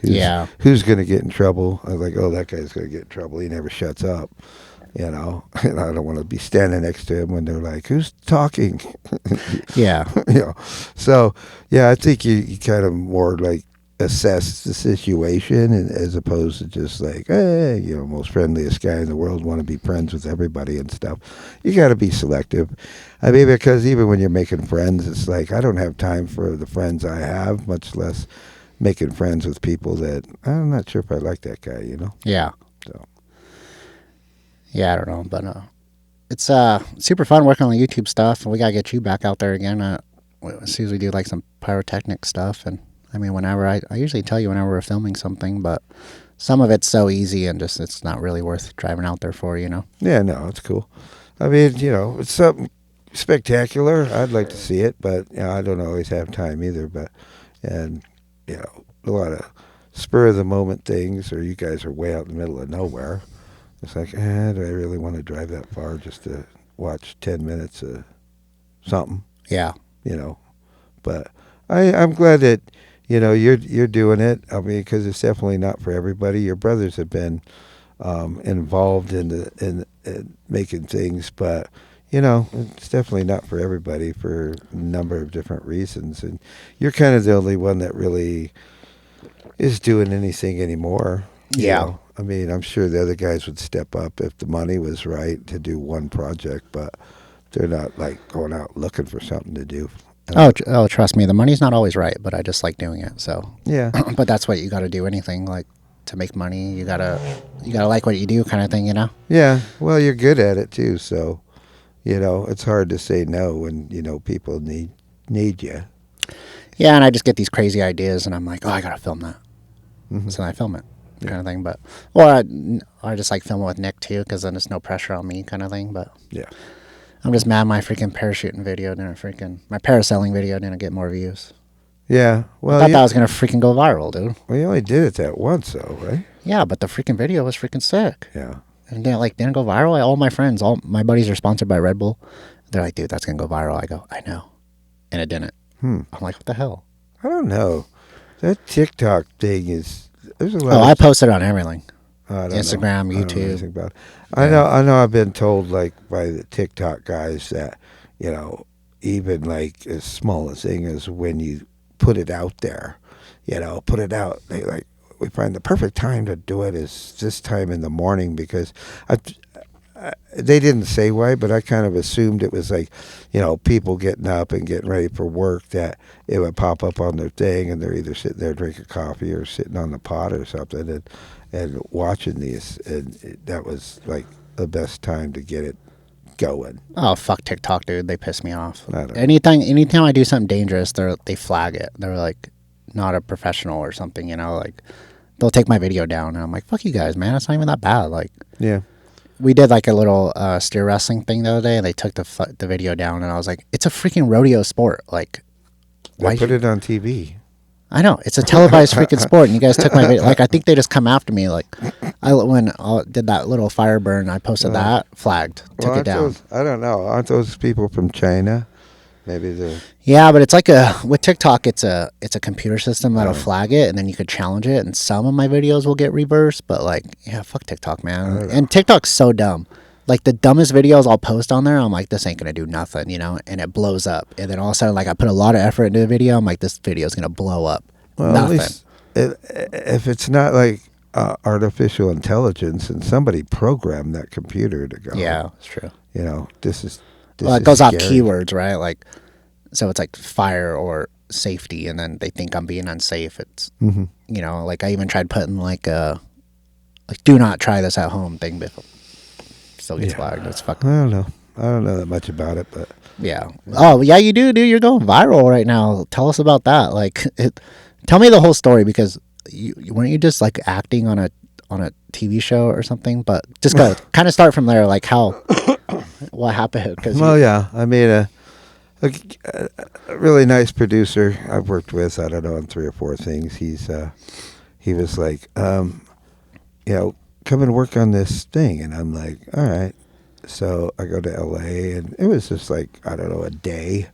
Yeah. who's going to get in trouble. I was like, oh, that guy's going to get in trouble. He never shuts up. And I don't want to be standing next to him when they're like, "Who's talking?" Yeah. So yeah, I think you kind of more like assess the situation, and as opposed to just like, hey, most friendliest guy in the world, want to be friends with everybody and stuff. You got to be selective. I mean, because even when you're making friends, it's like I don't have time for the friends I have, much less making friends with people that I'm not sure if I like that guy. Yeah. So. Yeah, I don't know, but it's super fun working on the YouTube stuff, and we gotta get you back out there again as soon as we do like some pyrotechnic stuff. And I mean, whenever I usually tell you whenever we're filming something, but some of it's so easy and just it's not really worth driving out there for, Yeah, no, it's cool. I mean, it's something spectacular. I'd like to see it, but I don't always have time either. And a lot of spur of the moment things, or you guys are way out in the middle of nowhere. It's like, do I really want to drive that far just to watch 10 minutes of something? Yeah. But I'm glad that, you're doing it. I mean, because it's definitely not for everybody. Your brothers have been involved in making things, but, it's definitely not for everybody for a number of different reasons. And you're kind of the only one that really is doing anything anymore. Yeah. I mean, I'm sure the other guys would step up if the money was right to do one project, but they're not like going out looking for something to do. Oh, trust me, the money's not always right, but I just like doing it. So yeah, but that's what you got to do. Anything like to make money, you gotta like what you do, kind of thing, Yeah, well, you're good at it too, so it's hard to say no when people need you. Yeah, and I just get these crazy ideas, and I'm like, oh, I gotta film that. Mm-hmm. So I film it. Kind of thing, but or I just like filming with Nick too, because then there's no pressure on me, kind of thing. But yeah, I'm just mad my freaking parachuting video my parasailing video didn't get more views. Yeah, well, I thought that was gonna freaking go viral, dude. Well, you only did it that once, though, right? Yeah, but the freaking video was freaking sick. Yeah, and didn't go viral. All my friends, all my buddies are sponsored by Red Bull. They're like, dude, that's gonna go viral. I go, I know, and it didn't. I'm like, what the hell? I don't know. That TikTok thing is. There's a lot. I posted on everything. Instagram, YouTube. I know. I've been told like by the TikTok guys that even like as small a thing as when you put it out there, put it out. They like we find the perfect time to do it is this time in the morning because they didn't say why, but I kind of assumed it was like, people getting up and getting ready for work that it would pop up on their thing and they're either sitting there drinking coffee or sitting on the pot or something and watching these. And that was like the best time to get it going. Oh, fuck TikTok, dude. They piss me off. Anytime I do something dangerous, they flag it. They're like, not a professional or something, like they'll take my video down and I'm like, fuck you guys, man. It's not even that bad. Like, yeah. We did like a little steer wrestling thing the other day, and they took the video down, and I was like, "It's a freaking rodeo sport! Like, why put it on TV?" I know it's a televised freaking sport, and you guys took my video. Like, I think they just come after me. Like, when I did that little fire burn, I posted that flagged, took it down. I don't know. Aren't those people from China? Maybe they're. Yeah, but it's like with TikTok, it's a computer system that'll flag it, and then you could challenge it, and some of my videos will get reversed. But like, yeah, fuck TikTok, man. And TikTok's so dumb. Like the dumbest videos I'll post on there, I'm like, this ain't gonna do nothing, and it blows up. And then all of a sudden, like I put a lot of effort into the video, I'm like, this video is gonna blow up. Well, nothing. At least if it's not like artificial intelligence, and somebody programmed that computer to go. Yeah, it's true. This is. Well, it goes off keywords, right? Like, so it's like fire or safety, and then they think I'm being unsafe. It's, like I even tried putting like do not try this at home thing, but still gets flagged. It's fucking. I don't know that much about it, but. Yeah. Oh, yeah, you do, dude. You're going viral right now. Tell us about that. Like, tell me the whole story because weren't you just like acting on a TV show or something? But just go kind of start from there. Like how. What happened? Well, yeah. I made a really nice producer I've worked with. I don't know, on 3 or 4 things. He was like, come and work on this thing, and I'm like, all right. So I go to LA, and it was just like, I don't know, a day.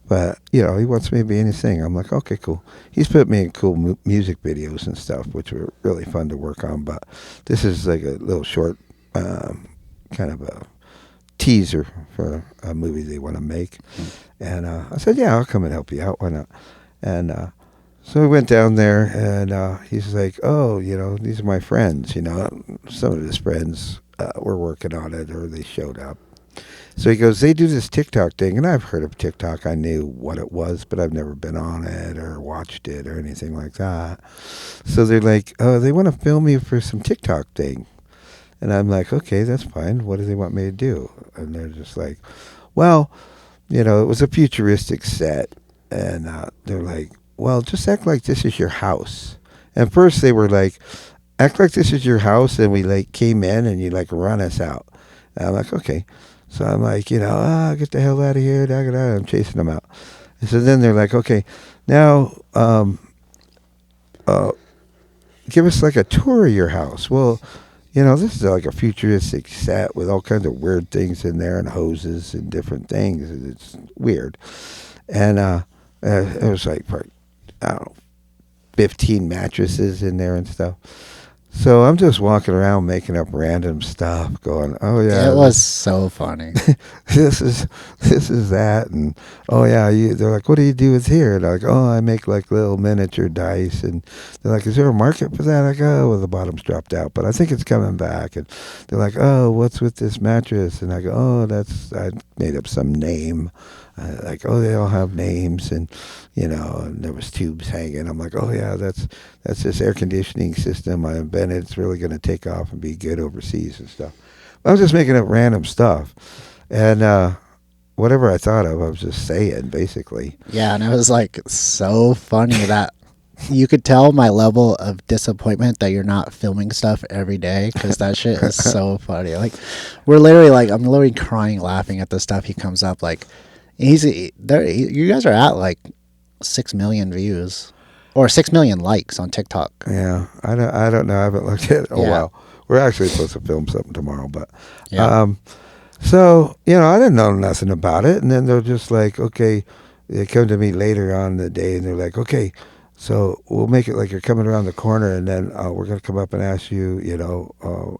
But, he wants me to be in his thing. I'm like, okay, cool. He's put me in cool music videos and stuff, which were really fun to work on. But this is like a little short, kind of a teaser for a movie they want to make. And I said, yeah, I'll come and help you out. Why not? And so we went down there, and he's like, oh, these are my friends. Some of his friends were working on it, or they showed up. So he goes, they do this TikTok thing, and I've heard of TikTok. I knew what it was, but I've never been on it or watched it or anything like that. So they're like, oh, they want to film you for some TikTok thing. And I'm like, okay, that's fine. What do they want me to do? And they're just like, well, it was a futuristic set. And they're like, well, just act like this is your house. And first they were like, act like this is your house, and we like came in and you like run us out. And I'm like, okay. So I'm like, get the hell out of here. I'm chasing them out. And so then they're like, okay, now give us like a tour of your house. Well, this is like a futuristic set with all kinds of weird things in there and hoses and different things. It's weird. And it was like, I don't know, 15 mattresses in there and stuff. So I'm just walking around making up random stuff, going, "Oh yeah, It was so funny. this is that," and "Oh yeah." They're like, "What do you do with here?" And I'm like, "Oh, I make like little miniature dice." And they're like, "Is there a market for that?" I go, "Oh, well, the bottom's dropped out, but I think it's coming back." And they're like, "Oh, what's with this mattress?" And I go, "Oh, I made up some name." Like, oh, they all have names, and and there was tubes hanging. I'm like, oh yeah, that's this air conditioning system I invented. It's really going to take off and be good overseas and stuff. I was just making up random stuff, and whatever I thought of, I was just saying, basically. Yeah, and it was like so funny that you could tell my level of disappointment that you're not filming stuff every day, because that shit is so funny. Like, I'm literally crying laughing at the stuff he comes up like. You guys are at like 6 million views or 6 million likes on TikTok. Yeah, I don't know. I haven't looked at it in a while. We're actually supposed to film something tomorrow, but so I didn't know nothing about it, and then they're just like, okay, they come to me later on in the day, and they're like, okay, so we'll make it like you're coming around the corner, and then we're gonna come up and ask you,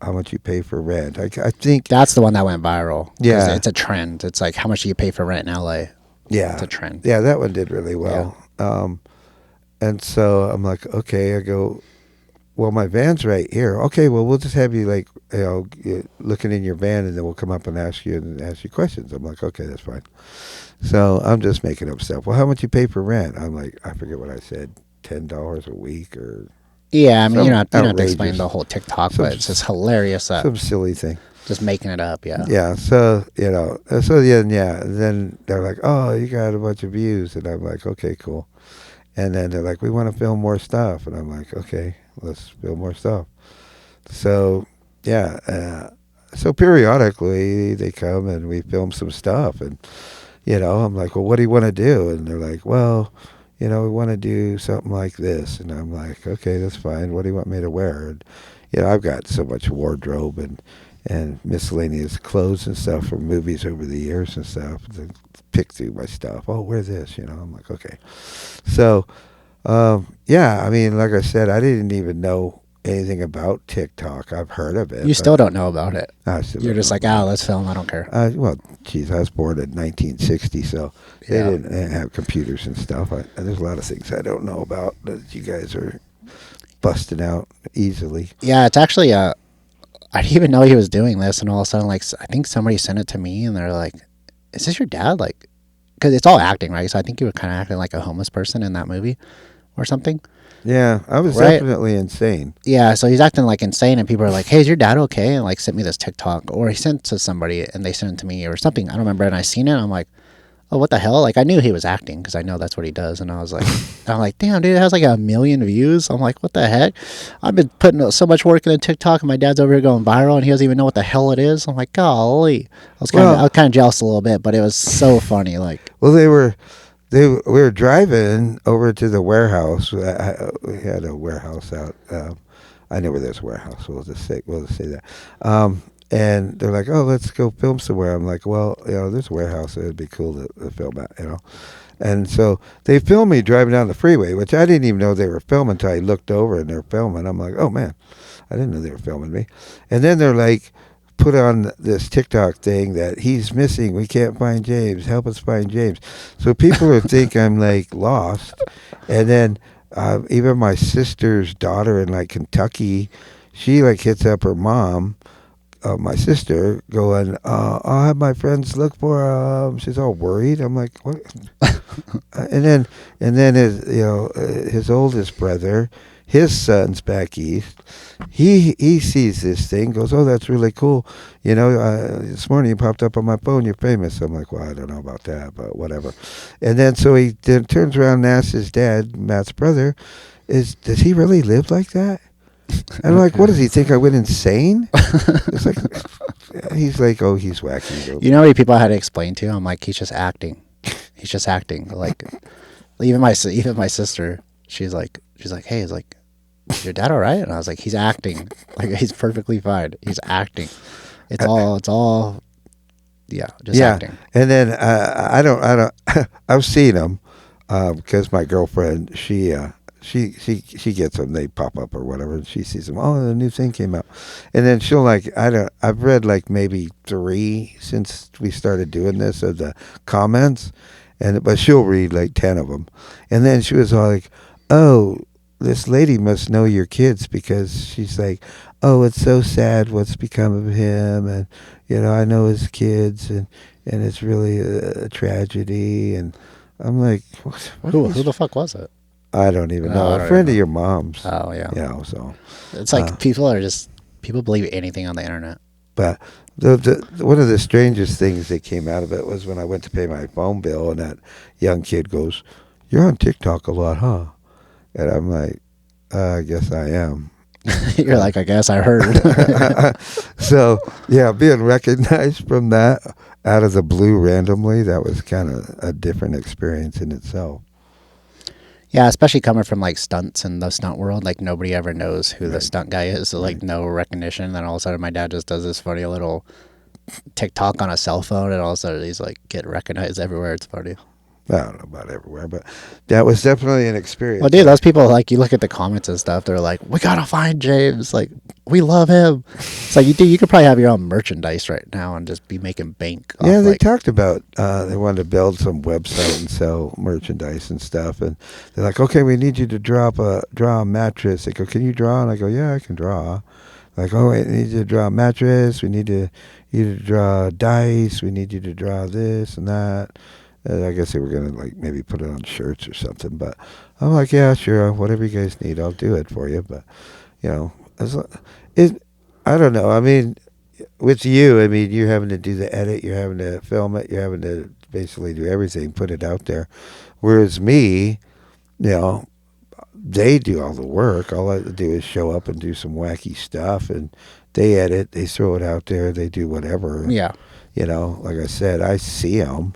how much you pay for rent. I think that's the one that went viral. Yeah, it's a trend. It's like, how much do you pay for rent in LA? Yeah, it's a trend. Yeah, that one did really well. Yeah. And so I'm like, okay. I go, well, my van's right here. Okay, well, we'll just have you like, looking in your van, and then we'll come up and ask you questions. I'm like, okay, that's fine. So I'm just making up stuff. Well, how much you pay for rent? I'm like, I forget what I said, $10 a week or. Yeah, I mean, you don't have to explain the whole TikTok, but it's just hilarious. Some silly thing. Just making it up, yeah. Yeah, so, then they're like, oh, you got a bunch of views. And I'm like, okay, cool. And then they're like, we want to film more stuff. And I'm like, okay, let's film more stuff. So, yeah, so periodically they come and we film some stuff. And, I'm like, well, what do you want to do? And they're like, well, we want to do something like this. And I'm like, okay, that's fine. What do you want me to wear? And, I've got so much wardrobe and miscellaneous clothes and stuff from movies over the years and stuff to pick through my stuff. Oh, wear this, I'm like, okay. So, I mean, like I said, I didn't even know anything about TikTok. I've heard of it. You still don't know about it. You're just like, let's film. I don't care. Well, geez, I was born in 1960, so they didn't have computers and stuff. There's a lot of things I don't know about that you guys are busting out easily. Yeah, it's actually I didn't even know he was doing this, and all of a sudden, like, I think somebody sent it to me, and they're like, "Is this your dad?" Like, because it's all acting, right? So I think you were kind of acting like a homeless person in that movie, or something. Yeah, I was definitely insane. Yeah, so he's acting like insane, and people are like, "Hey, is your dad okay?" And like, sent me this TikTok, or he sent to somebody, and they sent it to me, or something. I don't remember, and I seen it. And I'm like, "Oh, what the hell?" Like, I knew he was acting because I know that's what he does, and I was like, "Damn, dude, it has like 1 million views." I'm like, "What the heck?" I've been putting so much work into TikTok, and my dad's over here going viral, and he doesn't even know what the hell it is. I'm like, golly, I was kind of jealous a little bit, but it was so funny, like. Well, we were driving over to the warehouse. We had a warehouse out. I know where there's a warehouse. We'll just say that. And they're like, "Oh, let's go film somewhere." I'm like, "Well, there's a warehouse. It'd be cool to film at." And so they filmed me driving down the freeway, which I didn't even know they were filming until I looked over and they're filming. I'm like, "Oh man, I didn't know they were filming me." And then they're like, put on this TikTok thing that he's missing. We can't find James. Help us find James. So people are think I'm like lost. And then even my sister's daughter in like Kentucky, she like hits up her mom, my sister, going, "I'll have my friends look for him." She's all worried. I'm like, "What?" and then his oldest brother, his son's back east. He sees this thing, goes, "Oh, that's really cool. This morning you popped up on my phone. You're famous." I'm like, "Well, I don't know about that, but whatever." And then so he then turns around and asks his dad, Matt's brother, does he really live like that? And I'm like, "What does he think? I went insane?" It's like, he's like, "Oh, he's wacky." You know how many people I had to explain to? I'm like, he's just acting. He's just acting. Like, even my sister, she's like, "Hey, is like, your dad all right?" And I was like, "He's acting. Like, he's perfectly fine. He's acting. It's all, yeah, just acting." And then I don't. I've seen them because my girlfriend, she gets them. They pop up or whatever, and she sees them. "Oh, the new thing came out," and then she'll like, I've read like maybe 3 since we started doing this of the comments, but she'll read like 10 of them, and then she was all like, "Oh, this lady must know your kids," because she's like, "Oh, it's so sad what's become of him, and I know his kids, and it's really a tragedy." And I'm like, what Who the fuck was it? I don't even Oh, know. I A don't friend even of your mom's. Oh yeah. So. It's like people believe anything on the internet. But the one of the strangest things that came out of it was when I went to pay my phone bill, and that young kid goes, "You're on TikTok a lot, huh?" And I'm like, "I guess I am." You're like, "I guess I heard." So yeah, being recognized from that out of the blue randomly, that was kind of a different experience in itself. Yeah, especially coming from like stunts in the stunt world, like nobody ever knows who the Right. stunt guy is, so like no recognition. Then all of a sudden, my dad just does this funny little TikTok on a cell phone, and all of a sudden he's like getting recognized everywhere. It's funny. I don't know about everywhere, but that was definitely an experience. Well, dude, those people, like, you look at the comments and stuff, they're like, "We gotta find James. Like, we love him." It's like, you could probably have your own merchandise right now and just be making bank. Yeah, off, they like, talked about they wanted to build some website and sell merchandise and stuff, and they're like, "Okay, we need you to draw a mattress." They go, "Can you draw?" And I go, "Yeah, I can draw." Like, "Oh, wait, we need you to draw a mattress. We need you to draw dice. We need you to draw this and that." I guess they were gonna like maybe put it on shirts or something, but I'm like, "Yeah, sure, whatever you guys need, I'll do it for you." But it, I don't know. I mean, with you, I mean, you're having to do the edit, you're having to film it, you're having to basically do everything, put it out there. Whereas me, you know, they do all the work. All I have to do is show up and do some wacky stuff, and they edit, they throw it out there, they do whatever. yeah. Like I said, I see them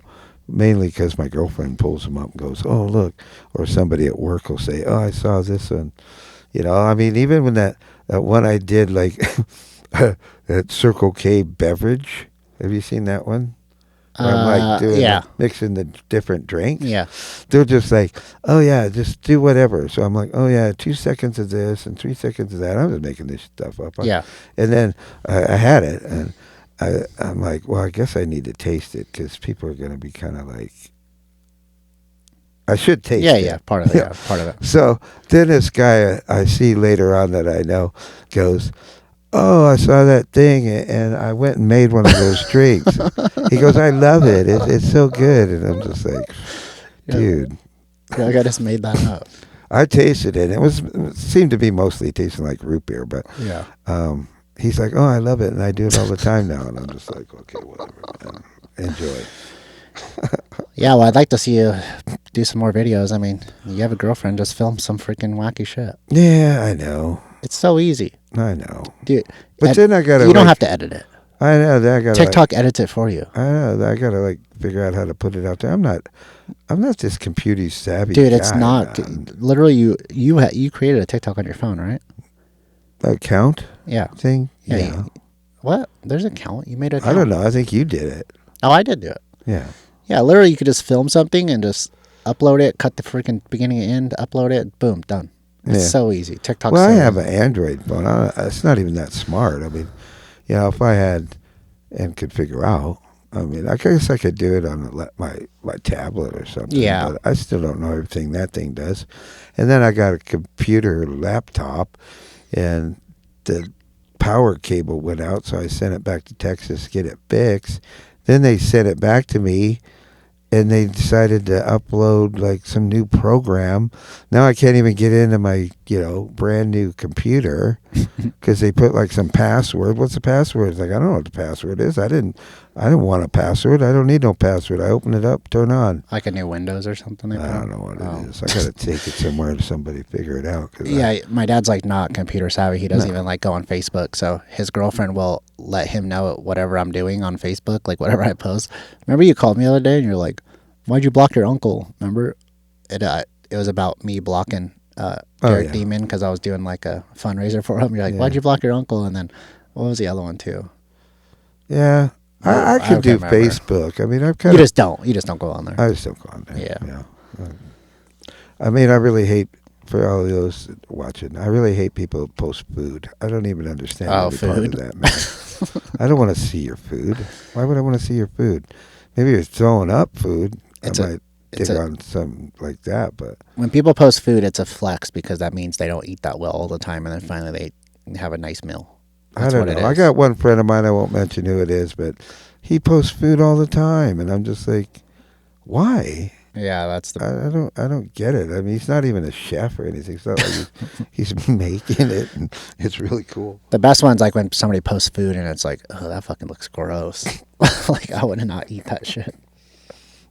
mainly because my girlfriend pulls them up and goes, "Oh, look," or somebody at work will say, "Oh, I saw this one." I mean, even when that one I did, like that Circle K beverage. Have you seen that one? Where I'm like doing yeah. mixing the different drinks. Yeah. They're just like, "Oh yeah, just do whatever." So I'm like, "Oh yeah, 2 seconds of this and 3 seconds of that." I'm just making this stuff up. Yeah. And then I had it, and I'm like, "Well, I guess I need to taste it because people are going to be kind of like, I should taste Yeah, it." yeah. Part of it. Yeah, part of it. So then this guy I see later on that I know goes, "Oh, I saw that thing and I went and made one of those drinks." He goes, "I love it. It's so good." And I'm just like, "Dude." Yeah, like I just made that up. I tasted it. It seemed to be mostly tasting like root beer, but Yeah. he's like, "Oh, I love it, and I do it all the time now." And I'm just like, "Okay, whatever, man. Enjoy." Yeah, well, I'd like to see you do some more videos. I mean, you have a girlfriend, just film some freaking wacky shit. Yeah, I know. It's so easy. I know. Dude, But then I gotta. you don't like, have to edit it. I know that I gotta TikTok edits it for you. I know that I gotta like figure out how to put it out there. I'm not this computer savvy Dude, guy, it's not. man. Literally, you created a TikTok on your phone, right? Account Yeah. thing. Yeah. Yeah. What? There's an account. You made an I account. don't know. I think you did it. Oh, I did do it. Yeah. Yeah, literally, you could just film something and just upload it, cut the freaking beginning and end, upload it, boom, done. It's Yeah. so easy. TikTok's Well, so I have easy. an Android phone. It's not even that smart. I mean, if I had and could figure out, I mean, I guess I could do it on my tablet or something. Yeah. But I still don't know everything that thing does. And then I got a computer laptop, and the power cable went out, so I sent it back to Texas to get it fixed. Then they sent it back to me, and they decided to upload like some new program. Now I can't even get into my, brand new computer because they put like some password. What's the password? It's like, I don't know what the password is. I didn't want a password. I don't need no password. I open it up, turn on. Like a new Windows or something. They I put don't on? know what Oh. it is. I got to take it somewhere to somebody figure it out. Yeah, my dad's like not computer savvy. He doesn't even like go on Facebook. So his girlfriend will let him know whatever I'm doing on Facebook, like whatever I post. Remember you called me the other day and you're like, "Why'd you block your uncle?" Remember? It was about me blocking Derek yeah. Demon because I was doing like a fundraiser for him. You're like, Yeah. "Why'd you block your uncle?" And then what was the other one too? Yeah, I I could do can't remember. Facebook. I mean, I've You kind of. just don't. You just don't go on there. I just don't go on there. Yeah. I mean, I really hate, for all those watching, I really hate people who post food. I don't even understand Oh, any part of food? that, man. I don't want to see your food. Why would I want to see your food? Maybe you're throwing up food. It's I a- might it's dig a- on something like that, but When people post food, it's a flex because that means they don't eat that well all the time, and then finally they have a nice meal. That's I don't what it know. I is. got one friend of mine, I won't mention who it is, but he posts food all the time, and I'm just like, why? Yeah, that's the. I don't get it. I mean, he's not even a chef or anything. It's not like he's making it, and it's really cool. The best one's like when somebody posts food and it's like, oh, that fucking looks gross. Like I would not eat that shit.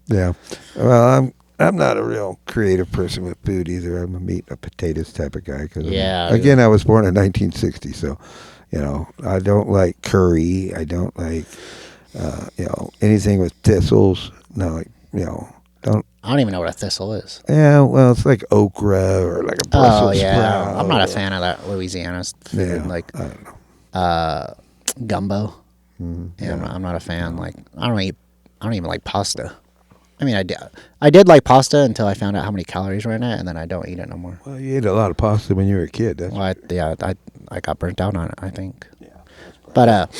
Yeah. Well, I'm not a real creative person with food either. I'm a meat and potatoes type of guy. Cause Yeah, again, I was born in 1960, so I don't like curry. I don't like anything with thistles. No, don't. I don't even know what a thistle is. Yeah, well, it's like okra or like a Brussels Oh yeah, sprout. I'm not a fan of that Louisiana food. Yeah, Like I don't know. gumbo. Mhm, Yeah, I'm not a fan. Like I don't even like pasta. I mean, I did like pasta until I found out how many calories were in it, and then I don't eat it no more. Well, you ate a lot of pasta when you were a kid. That's Well, I got burnt out on it, I think. Yeah. But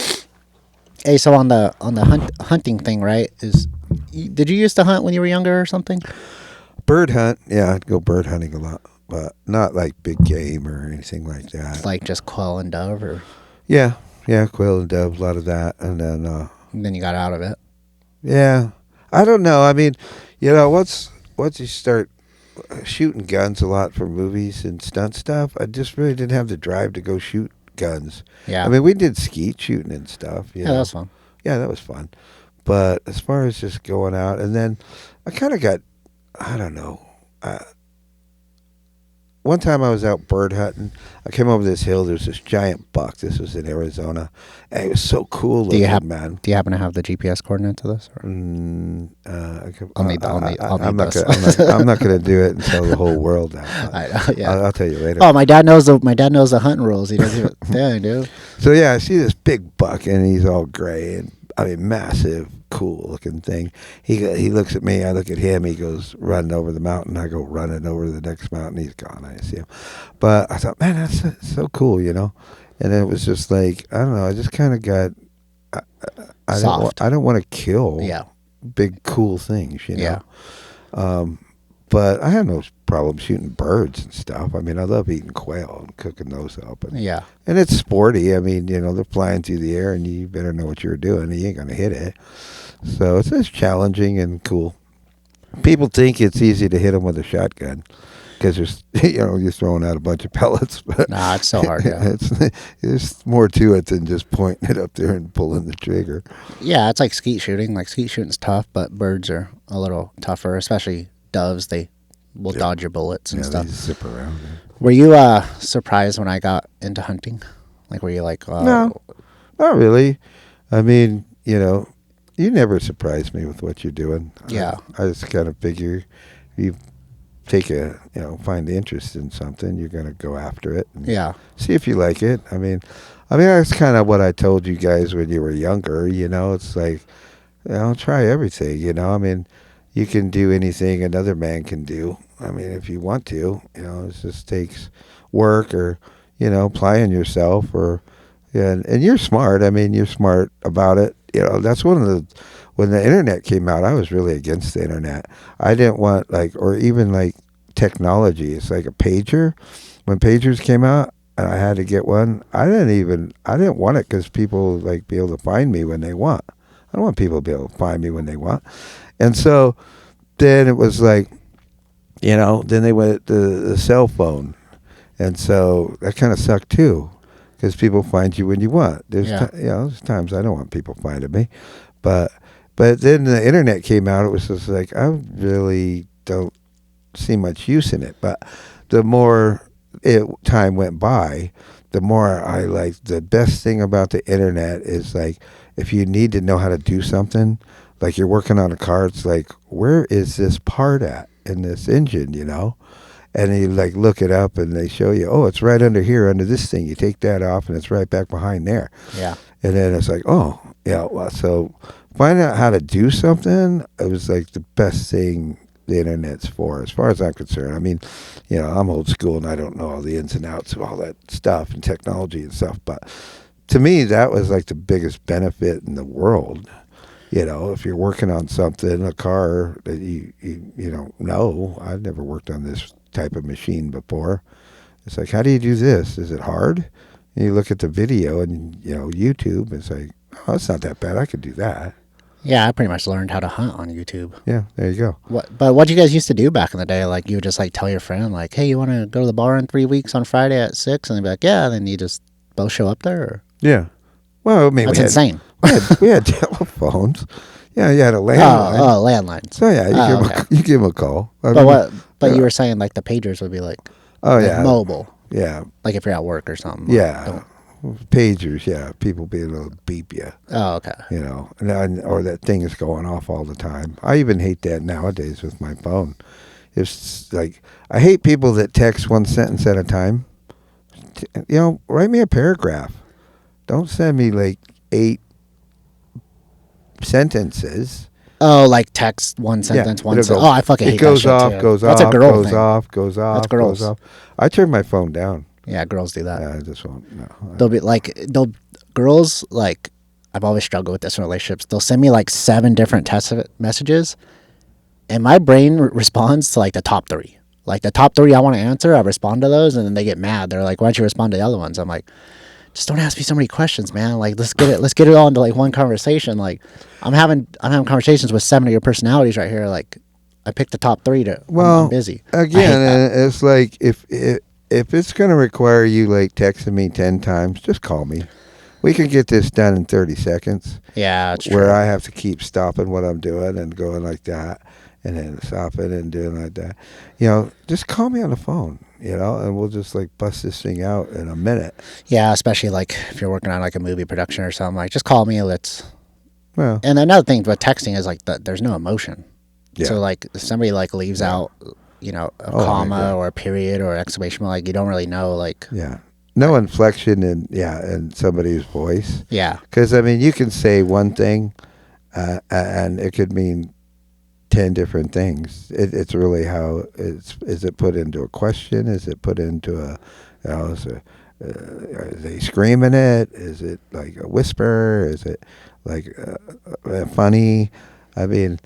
hey, so on the hunting thing, right? Did you used to hunt when you were younger or something? bird hunt. Yeah, I'd go bird hunting a lot, but not like big game or anything like that. Like just quail and dove, or Yeah, quail and dove, a lot of that, and then you got out of it. yeah, I don't know. I mean, once you start shooting guns a lot for movies and stunt stuff, I just really didn't have the drive to go shoot guns. Yeah. I mean, we did skeet shooting and stuff. Yeah, that was fun. Yeah, that was fun. But as far as just going out, and then I kind of got, I don't know. One time I was out bird hunting. I came over this hill. There's this giant buck. This was in Arizona. And it was so cool looking, man. Do you happen to have the GPS coordinate to this? Or? I'm I'll need not this. going to do it and tell the whole world that. Yeah. I'll tell you later. Oh, my dad knows the hunting rules. He doesn't even. Dang, dude. So yeah, I see this big buck, and he's all gray, and I mean massive, cool looking thing. He looks at me, I look at him. He goes running over the mountain. I go running over the next mountain. He's gone. I see him, but I thought, man, that's so cool, And it was just like, I don't know. I just kind of got. Soft. I don't want to kill. Yeah. Big cool things, Yeah. But I have no problem shooting birds and stuff. I mean, I love eating quail and cooking those up. Yeah. And it's sporty. I mean, they're flying through the air, and you better know what you're doing. You ain't going to hit it. So it's just challenging and cool. People think it's easy to hit them with a shotgun because there's, you're throwing out a bunch of pellets. But Nah, it's so hard. Yeah. There's more to it than just pointing it up there and pulling the trigger. Yeah, it's like skeet shooting. Like skeet shooting's tough, but birds are a little tougher, especially doves. They will dodge your bullets and They stuff. zip around. Were you surprised when I got into hunting? Like, were you like, No, not really. I mean, you never surprise me with what you're doing. Yeah. I just kind of figure you take find interest in something, you're going to go after it and Yeah. see if you like it. I mean that's kind of what I told you guys when you were younger. It's like, try everything. I mean, you can do anything another man can do. I mean, if you want to, it just takes work or applying yourself or yeah. And you're smart. I mean, you're smart about it. That's one of the when the internet came out, I was really against the internet. I didn't want or even technology. It's like a pager. When pagers came out, and I had to get one. I didn't want it because people be able to find me when they want. I don't want people to be able to find me when they want. And so then it was then they went to the cell phone, and so that kind of sucked too, because people find you when you want. Yeah. There's times I don't want people finding me, but then the internet came out. It was just like I really don't see much use in it. But the more time went by, the more I the best thing about the internet is if you need to know how to do something, like you're working on a car, it's like, where is this part at in this engine, And you look it up and they show you, oh, it's right under here, under this thing. You take that off and it's right back behind there. Yeah. And then it's like, oh, yeah. Well, so finding out how to do something, it was the best thing the internet's for, as far as I'm concerned. I mean, I'm old school and I don't know all the ins and outs of all that stuff and technology and stuff. But to me, that was the biggest benefit in the world. If you're working on something, a car that you don't know, I've never worked on this type of machine before. It's like, how do you do this? Is it hard? And you look at the video and YouTube. It's like, oh, it's not that bad. I could do that. Yeah, I pretty much learned how to hunt on YouTube. Yeah, there you go. But what you guys used to do back in the day, you would just tell your friend hey, you want to go to the bar in 3 weeks on Friday at 6, and they'd be like, yeah. And then you just both show up there. Or? Yeah. Well, I mean, That's insane. we had telephones. Yeah, you had a landline. Oh, landlines. So yeah, you give them a call. But you were saying the pagers would be mobile. Yeah. If you're at work or something. Yeah. Pagers, yeah. People being able to beep you. Oh, okay. Or that thing is going off all the time. I even hate that nowadays with my phone. It's I hate people that text one sentence at a time. Write me a paragraph. Don't send me 8 sentences. Oh, text one sentence, one sentence. Oh, I fucking hate that shit too. Goes That's off, a girl goes thing. off, goes off, That's girls. goes off. I turn my phone down. Yeah, girls do that. Yeah, I just won't. No. They'll be girls, I've always struggled with this in relationships. They'll send me 7 different text messages, and my brain responds to the top 3. The top 3 I want to answer, I respond to those, and then they get mad. They're like, why don't you respond to the other ones? I'm like, just don't ask me so many questions, man. Let's get it all into one conversation. I'm having conversations with 7 of your personalities right here. I picked the top 3 I'm busy. Again, it's if it's going to require you texting me 10 times, just call me. We can get this done in 30 seconds. Yeah, it's true. Where I have to keep stopping what I'm doing and going like that, and then stopping and doing like that. Just call me on the phone, and we'll just bust this thing out in a minute. Yeah, especially if you're working on a movie production or something. Just call me. Well, and another thing with texting is there's no emotion. Yeah. So if somebody leaves out a comma or a period or exclamation mark, you don't really know yeah, no inflection in somebody's voice. Yeah, because you can say one thing and it could mean 10 different things. It's really how is it put into a question? Is it put into are they screaming it? Is it a whisper? Is it funny? I mean,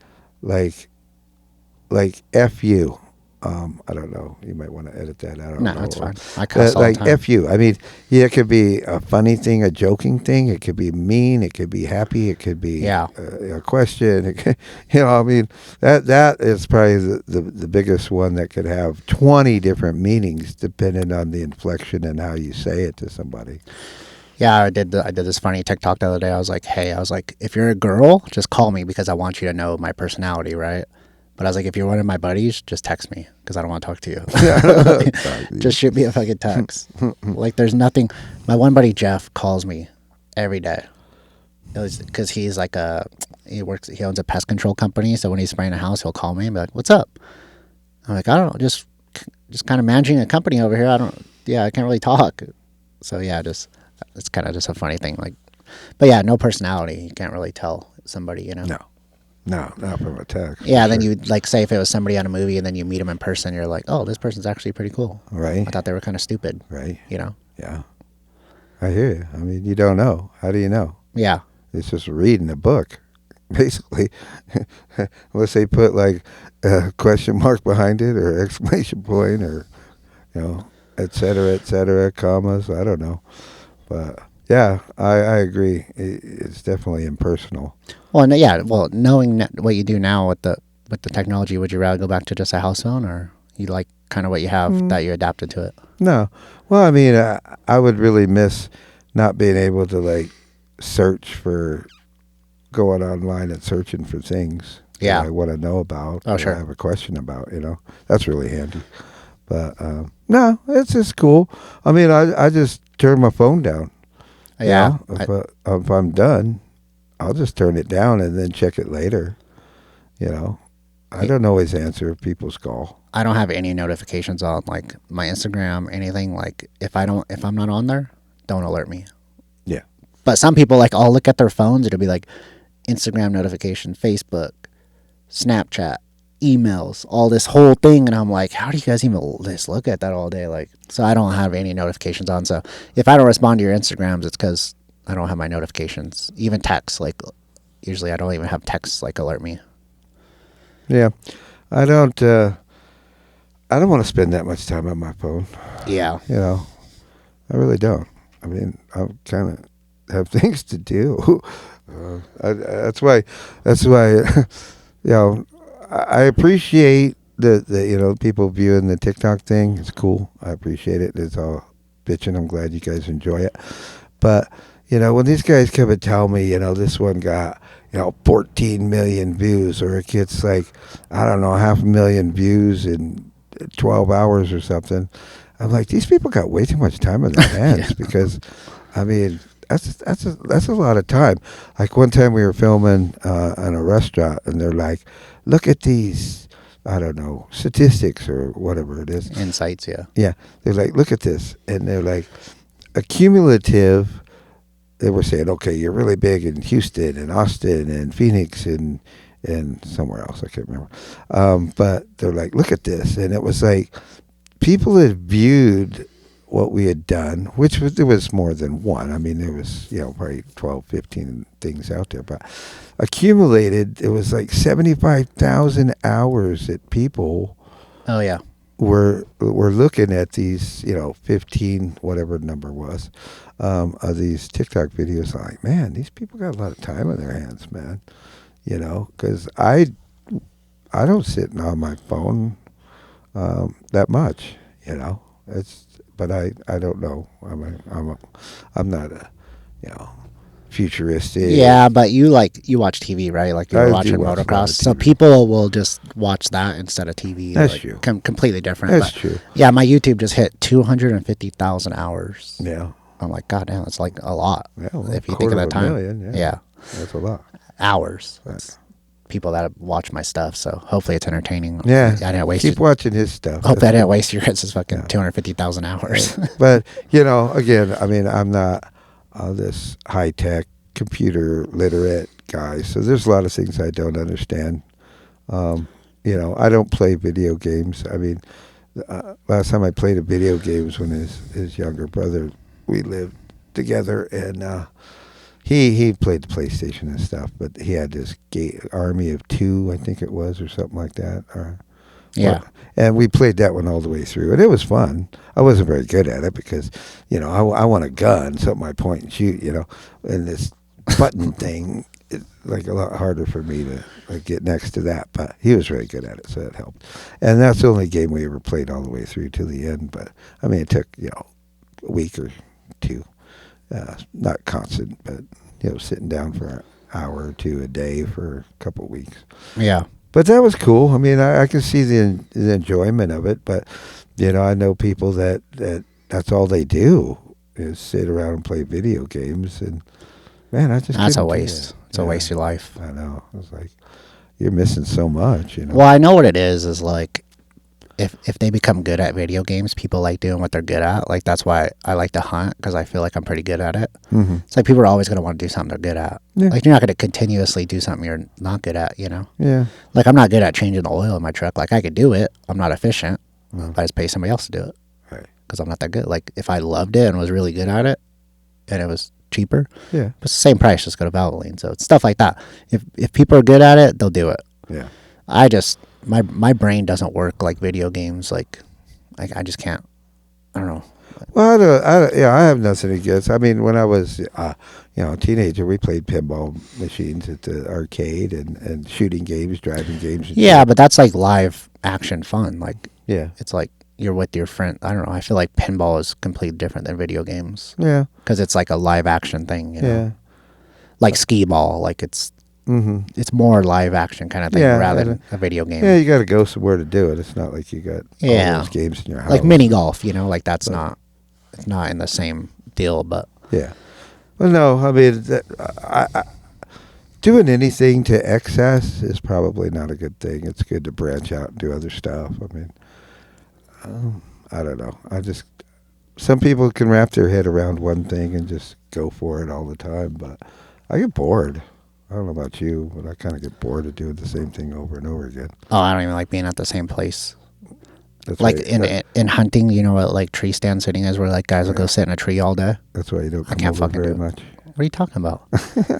F you. I don't know. You might want to edit that out. No, that's fine. I cuss all the time. F you. I mean, yeah, it could be a funny thing, a joking thing. It could be mean. It could be happy. It could be a question. It could, that is probably the biggest one that could have 20 different meanings depending on the inflection and how you say it to somebody. Yeah, I did this funny TikTok the other day. I was like, hey, if you're a girl, just call me because I want you to know my personality, right? But I was like, if you're one of my buddies, just text me because I don't want to talk to you. Just shoot me a fucking text. There's nothing. My one buddy, Jeff, calls me every day. it was because he's like he owns a pest control company. So when he's spraying a house, he'll call me and be like, "What's up?" I'm like, "I don't know, just kind of managing a company over here. I can't really talk." So yeah, just it's kind of just a funny thing. Like, but yeah, no personality. You can't really tell somebody, you know. No, no, not from a text. Yeah, for then sure. you like say if it was somebody on a movie and then you meet them in person, you're like, "Oh, this person's actually pretty cool." Right, I thought they were kind of stupid, right. you know. Yeah, I hear you. I mean, you don't know. How do you know? Yeah, It's just reading a book, basically. Unless they put like a question mark behind it or exclamation point or, et cetera, commas. I don't know. But yeah, I agree. It's definitely impersonal. well, no, yeah, well, knowing what you do now with the technology, would you rather go back to just a house phone, or you like kind of what you have Mm, that you adapted to it? no. Well, I mean, I would really miss not being able to like search for going online and searching for things that Yeah. I want to know about Oh, or I sure. have a question about. That's really handy. But no, it's just cool. I mean, I just turn my phone down. Yeah. If I'm done, I'll just turn it down and then check it later. You know, I I don't always answer people's call. I don't have any notifications on like my Instagram, anything. Like if I'm not on there, don't alert me. Yeah. But some people like I'll look at their phones. It'll be like Instagram notification, Facebook, Snapchat, emails, all this whole thing, and I'm like, how do you guys even just look at that all day? Like, so I don't have any notifications on. So if I don't respond to your Instagrams, it's because I don't have my notifications. Even texts, like usually I don't even have texts like alert me. Yeah. I don't. I don't want to spend that much time on my phone. Yeah. I really don't. I mean, I kind of have things to do. That's why. That's why. I appreciate the people viewing the TikTok thing. It's cool. I appreciate it. It's all bitching. I'm glad you guys enjoy it. But when these guys come and tell me, this one got 14 million views, or it gets like I don't know 500,000 views in 12 hours or something. I'm like, these people got way too much time on their hands Yeah. because, I mean, that's a lot of time. Like one time we were filming in a restaurant, and they're like, look at these, I don't know, statistics or whatever it is. Insights. Yeah. Yeah, they're like, look at this, and they're like, accumulative. They were saying, okay, you're really big in Houston and Austin and Phoenix and somewhere else. I can't remember. But they're like, look at this. And it was like people had viewed what we had done, which was, there was more than one. I mean, there was, probably 12, 15 things out there. But accumulated, it was like 75,000 hours that people Oh yeah. were looking at these, 15, whatever the number was, of these TikTok videos. Like, man, these people got a lot of time on their hands, man. Because I don't sit on my phone that much. But I don't know. I'm not a, futuristic. Yeah, but you watch TV, right? Like you were I do watching watch a lot of motocross, so TV. people will just watch that instead of TV. That's like, true. Completely different. That's But true. yeah, my YouTube just hit 250,000 hours. Yeah. I'm like, God damn, it's like a lot. Yeah. Well, If you think of quarter that time, million, yeah, That's a lot. hours. That's people that watch my stuff. So hopefully it's entertaining. Yeah. I didn't waste. Keep watching his stuff. Hopefully I That's didn't cool. waste your guys' fucking Yeah. 250,000 hours. But again, I mean, I'm not this high tech computer literate guy, so there's a lot of things I don't understand. I don't play video games. I mean, last time I played a video game was when his younger brother, we lived together, and he played the PlayStation and stuff, but he had this Army of Two, I think it was, or something like that. Yeah. And we played that one all the way through, and it was fun. I wasn't very good at it because, I want a gun, something I point and shoot, and this button thing is like a lot harder for me to like get next to that. But he was very good at it, so that helped. And that's the only game we ever played all the way through to the end. But I mean, it took a week or two, not constant, but sitting down for an hour or two a day for a couple of weeks. Yeah. But that was cool. I mean, I can see the enjoyment of it. But I know people that's all they do is sit around and play video games, and man, I just That's a couldn't do waste. it. It's a waste of life. I know. It's like you're missing so much, you know. Well, I know what it is like if they become good at video games, people like doing what they're good at. Like that's why I like to hunt, because I feel like I'm pretty good at it. Mm-hmm. It's like people are always going to want to do something they're good at. Yeah. Like you're not going to continuously do something you're not good at, you know? Yeah. Like I'm not good at changing the oil in my truck. Like I could do it. I'm not efficient. Mm. I just pay somebody else to do it. Right. Because I'm not that good. Like if I loved it and was really good at it and it was cheaper, Yeah. it's the same price, just go to Valvoline. So it's stuff like that. If people are good at it, they'll do it. Yeah. I just my brain doesn't work like video games. Like I just can't. I don't know. Well, I have nothing against. I mean, when I was, a teenager, we played pinball machines at the arcade and shooting games, driving games. And Yeah, but that's like live action fun. Like yeah, it's like you're with your friend. I don't know. I feel like pinball is completely different than video games yeah, because it's like a live action thing. You know? yeah. Like skee ball. Like it's more live action kind of thing Yeah, rather than a video game. Yeah, you got to go somewhere to do it. It's not like you got all those games in your house. Like mini golf. You know, like that's not. It's not in the same deal, but yeah. Well, no, I mean, doing anything to excess is probably not a good thing. It's good to branch out and do other stuff. I mean, I don't know. Some people can wrap their head around one thing and just go for it all the time, but I get bored. I don't know about you, but I kind of get bored of doing the same thing over and over again. oh, I don't even like being at the same place. That's Like why, in hunting, you know what like tree stand sitting is, where like guys will go sit in a tree all day. that's why you don't come can't over fucking very do it. much. What are you talking about?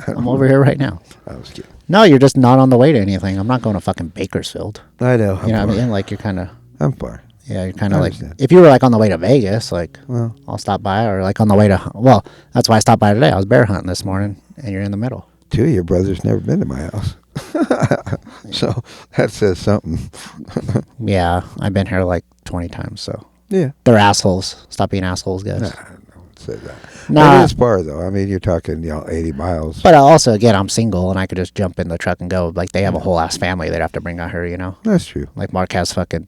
I'm over here right now. I was kidding. No, you're just not on the way to anything. I'm not going to fucking Bakersfield. I know. You know what I mean? Like you're kind of, I'm far. yeah, you're kind of I like, understand. if you were like on the way to Vegas, like Well, I'll stop by, or like on the way to, well, that's why I stopped by today. I was bear hunting this morning, and you're in the middle. two of your brothers never been to my house. So that says something. Yeah, I've been here like 20 times, so Yeah. they're assholes. Stop being assholes, guys. Nah, don't say that. Nah. It is far though. I mean, you're talking 80 miles. But also, again, I'm single, and I could just jump in the truck and go. Like they have a whole ass family they'd have to bring out here, you know. That's true. Like Mark has fucking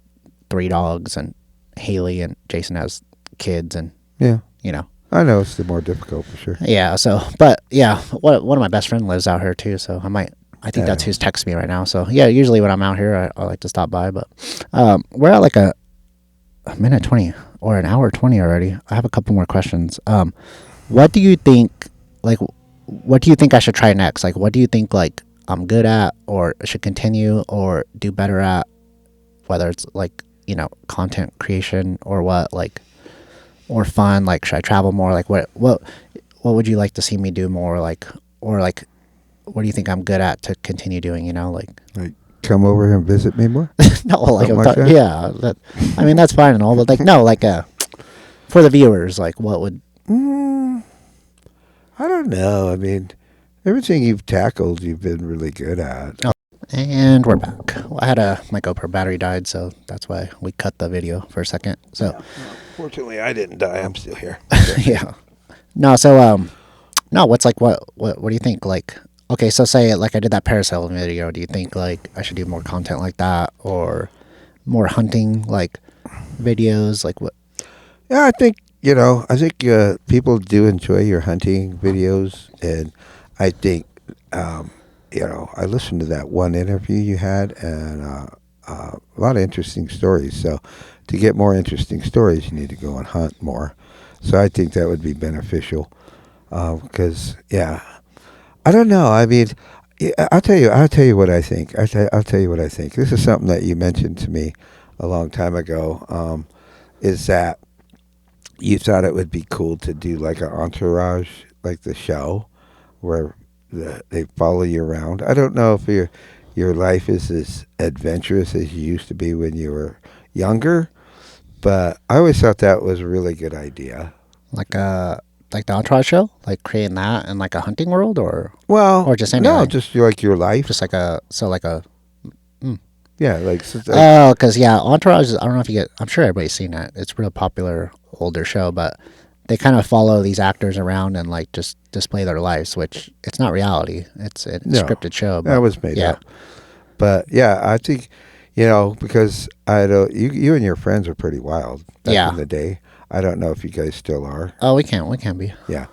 3 dogs, and Haley and Jason has kids, and Yeah. you know. I know it's the more difficult for sure. Yeah. So, but yeah, one of my best friends lives out here too. So I think Yeah. that's who's texting me right now. So yeah, usually when I'm out here, I like to stop by. But we're at like a minute 20 or an hour 20 already. I have a couple more questions. What do you think? Like, what do you think I should try next? Like, what do you think like I'm good at, or should continue, or do better at? Whether it's like content creation or what, like, or fun. Like, should I travel more? Like, what would you like to see me do more? Like, or like, what do you think I'm good at to continue doing? You know, like. Like, come over here and visit me more. No, like, Something like that? yeah. I mean, that's fine and all, but like, no, like, for the viewers, like, what would? I don't know. I mean, everything you've tackled, you've been really good at. Oh. And we're back. Well, I had my GoPro battery died, so that's why we cut the video for a second. So, Fortunately, I didn't die. I'm still here. yeah. No, so no, what's like what do you think? Like, okay, so say like I did that parasail video. Do you think like I should do more content like that, or more hunting like videos? Like what? Yeah, I think people do enjoy your hunting videos, and I think I listened to that one interview you had, and a lot of interesting stories. So, to get more interesting stories, you need to go and hunt more. So, I think that would be beneficial. Because I don't know. I mean, I'll tell you what I think. I'll tell you what I think. This is something that you mentioned to me a long time ago. Is that you thought it would be cool to do like an entourage, like the show, where they follow you around. I don't know if your life is as adventurous as you used to be when you were younger, but I always thought that was a really good idea. Like the Entourage show, like creating that in like a hunting world, or just anything? No, just like your life. Just Yeah, like oh, because Entourage. I don't know if you get. I'm sure everybody's seen it. It's a real popular older show, but they kind of follow these actors around and like just display their lives, which it's not reality. It's a scripted show. But that was made up. But yeah, I think because I know you and your friends are pretty wild back in the day. I don't know if you guys still are. Oh, we can be. Yeah.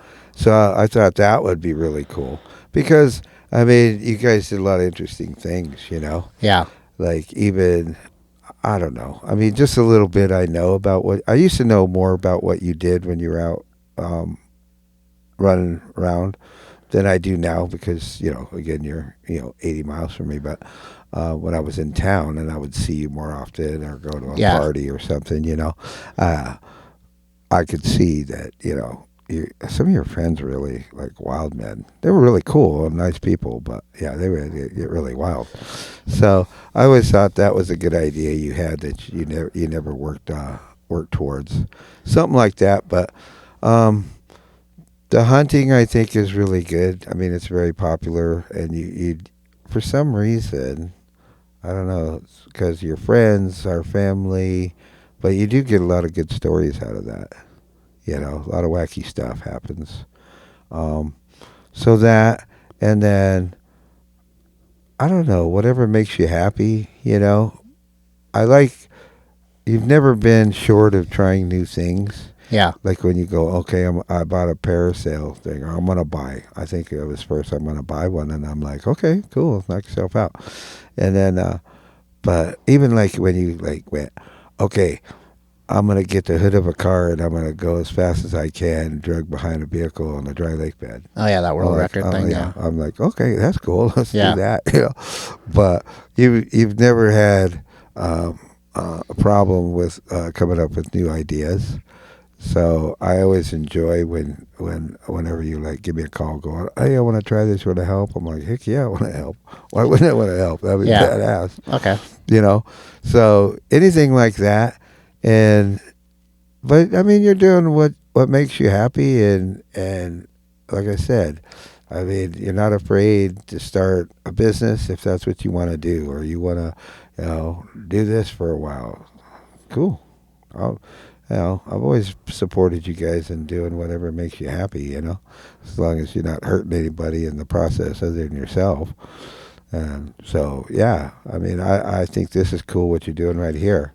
So I thought that would be really cool because I mean, you guys did a lot of interesting things, Yeah. like even I don't know. I mean, just a little bit I know about what I used to know more about what you did when you were out um, running around than I do now because again you're 80 miles from me, but when I was in town and I would see you more often or go to a Yeah. party or something, uh, I could see that some of your friends were really like wild men. They were really cool and nice people, but yeah, they would get really wild. So I always thought that was a good idea you had that you never worked towards something like that. But um, the hunting I think is really good. I mean, it's very popular, and you for some reason I don't know, because your friends, our family, but you do get a lot of good stories out of that. A lot of wacky stuff happens. Um, so that, and then I don't know, whatever makes you happy. I like. You've never been short of trying new things. Yeah. Like when you go, okay, I bought a parasail thing, or I'm gonna buy. I think it was first I'm gonna buy one, and I'm like, okay, cool, knock yourself out. And then, but even like when you like went, okay, I'm gonna get the hood of a car and I'm gonna go as fast as I can, drug behind a vehicle on a dry lake bed. Oh yeah, that world I'm like, record thing. yeah, Yeah. I'm like, okay, that's cool. Let's Yeah. do that. But you've never had a problem with coming up with new ideas. So I always enjoy whenever you like give me a call going, hey, I want to try this. Want to help? I'm like, heck yeah, I want to help. Why wouldn't I want to help? That'd be Yeah. badass. Okay. So anything like that, and but I mean, you're doing what makes you happy, and like I said, I mean, you're not afraid to start a business if that's what you want to do, or you want to, do this for a while. Cool. I'll, I've always supported you guys in doing whatever makes you happy. As long as you're not hurting anybody in the process other than yourself. And so, yeah, I mean, I think this is cool what you're doing right here.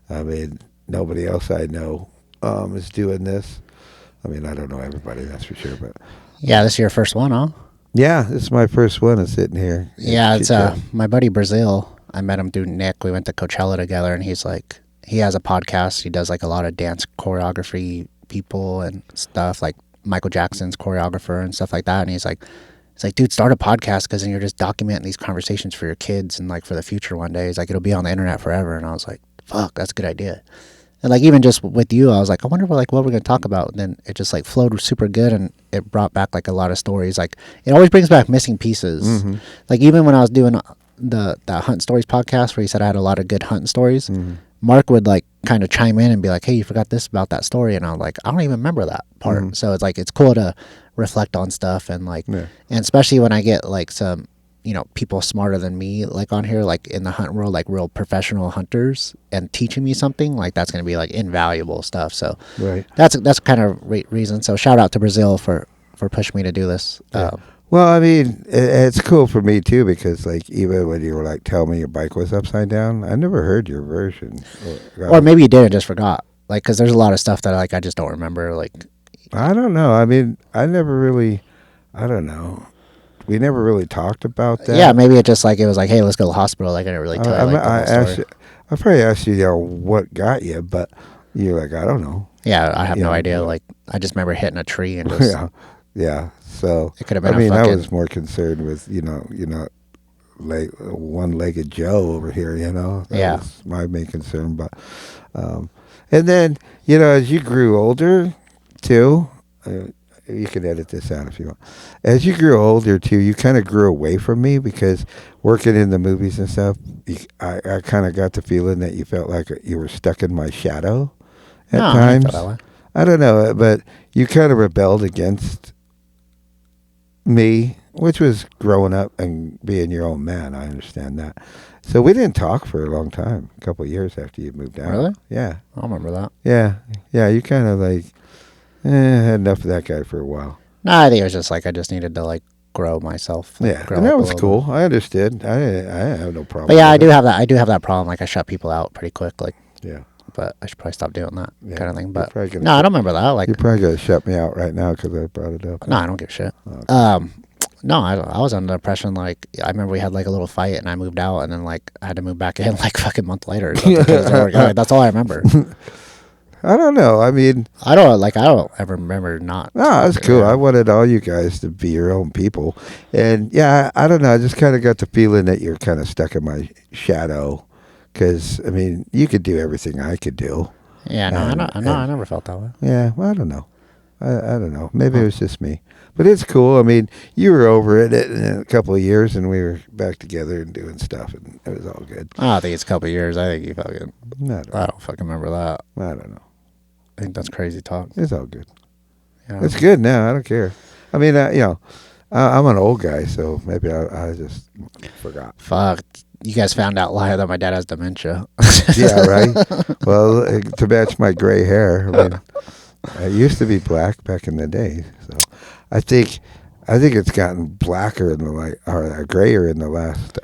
I mean, nobody else I know is doing this. I mean, I don't know everybody, that's for sure, but Yeah, this is your first one, huh? yeah, this is my first one. Is sitting here. Yeah, it's chit-chatting. my buddy Brazil. I met him through Nick. We went to Coachella together, and he's like, he has a podcast. He does like a lot of dance choreography people and stuff, like Michael Jackson's choreographer and stuff like that. And he's like, dude, start a podcast because then you're just documenting these conversations for your kids and like for the future one day. He's like, it'll be on the internet forever. And I was like, fuck, that's a good idea. And like even just with you, I was like, I wonder what we're gonna talk about. And then it just like flowed super good, and it brought back like a lot of stories. Like it always brings back missing pieces. Mm-hmm. Like even when I was doing the Hunt Stories podcast, where he said I had a lot of good hunting stories, Mm-hmm. Mark would like kind of chime in and be like, hey, you forgot this about that story, and I was like, I don't even remember that part. Mhm. So it's like it's cool to reflect on stuff and like, Yeah. and especially when I get like some people smarter than me like on here, like in the hunt world, like real professional hunters, and teaching me something like that's going to be like invaluable stuff. So Right. that's kind of reason. So shout out to Brazil for pushing me to do this. Yeah. Well, I mean, it's cool for me too because, like, even when you were like telling me your bike was upside down, I never heard your version. Or maybe you did and just forgot. Like, because there's a lot of stuff that like I just don't remember. Like, I don't know. I mean, I never really. I don't know. We never really talked about that. yeah, maybe it just like it was like, hey, let's go to the hospital. Like I didn't really tell you like the whole asked story. you, I probably asked you, what got you, but you're like, I don't know. Yeah, I have no Yeah, idea. but- Like I just remember hitting a tree and just yeah. So it could have I been mean, a I fucking was more concerned with like one-legged Joe over here. That Yeah. was my main concern. But and then as you grew older, too. You can edit this out if you want. As you grew older too, you kind of grew away from me because working in the movies and stuff, I kind of got the feeling that you felt like you were stuck in my shadow at No, I times. didn't feel that way. I don't know, but you kind of rebelled against me, which was growing up and being your own man. I understand that. So we didn't talk for a long time, a couple of years after you moved out. Really? Yeah. I don't remember that. Yeah. You kind of like had enough of that guy for a while. No, I think it was just like I just needed to like grow myself. Like, Yeah, grow and up that a was little cool. bit. I understood. I have no problem. But yeah, with I do it. have that. I do have that problem. Like I shut people out pretty quick. Like Yeah. but I should probably stop doing that Yeah, kind of thing. you're But probably gonna no, I don't remember that. Like, You're probably gonna shut me out right now because I brought it up. no, I don't give a shit. Okay. No, I was under the impression, like, I remember we had like a little fight and I moved out and then like I had to move back in like fucking month later or something. 'Cause they were- like, that's all I remember. I don't know. I mean, I don't ever remember not. no, that's cool. Yeah. I wanted all you guys to be your own people, and yeah, I don't know. I just kind of got the feeling that you're kind of stuck in my shadow, because I mean, you could do everything I could do. Yeah, no, And- I never felt that way. Yeah, well, I don't know. I don't know. Maybe it was just me, but it's cool. I mean, you were over it in a couple of years, and we were back together and doing stuff, and it was all good. I don't think it's a couple of years. I think you fucking. I I don't fucking remember that. don't know. I think that's crazy talk. It's all good. Yeah. It's good now. I don't care. I mean, I'm an old guy, so maybe I just forgot. Fuck. You guys found out live that my dad has dementia. Yeah, right. Well, to match my gray hair, I mean, I used to be black back in the day, so I think it's gotten blacker in or grayer in the last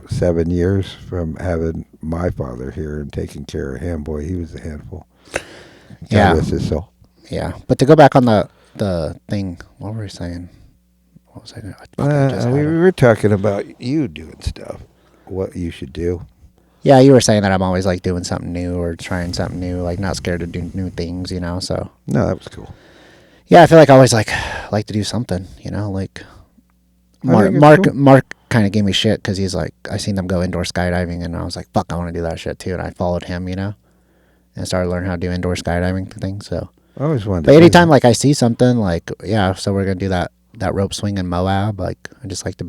7 years from having my father here and taking care of him. Boy, he was a handful. Yeah. God rest his soul. Yeah, but to go back on the thing, what were we saying? What was I going to... We were talking about you doing stuff, what you should do. Yeah, you were saying that I'm always like doing something new or trying something new, like not scared to do new things, you know. So No, that was cool. yeah, I feel like I always like to do something, you know. Like I think it's Mark cool. Mark kind of gave me shit because he's like, I seen them go indoor skydiving and I was like, fuck, I want to do that shit too, and I followed him, you know, and started learning how to do indoor skydiving things. So, I always wanted. but to do anytime that. like I see something like, yeah, so we're gonna do that rope swing in Moab. Like I just like to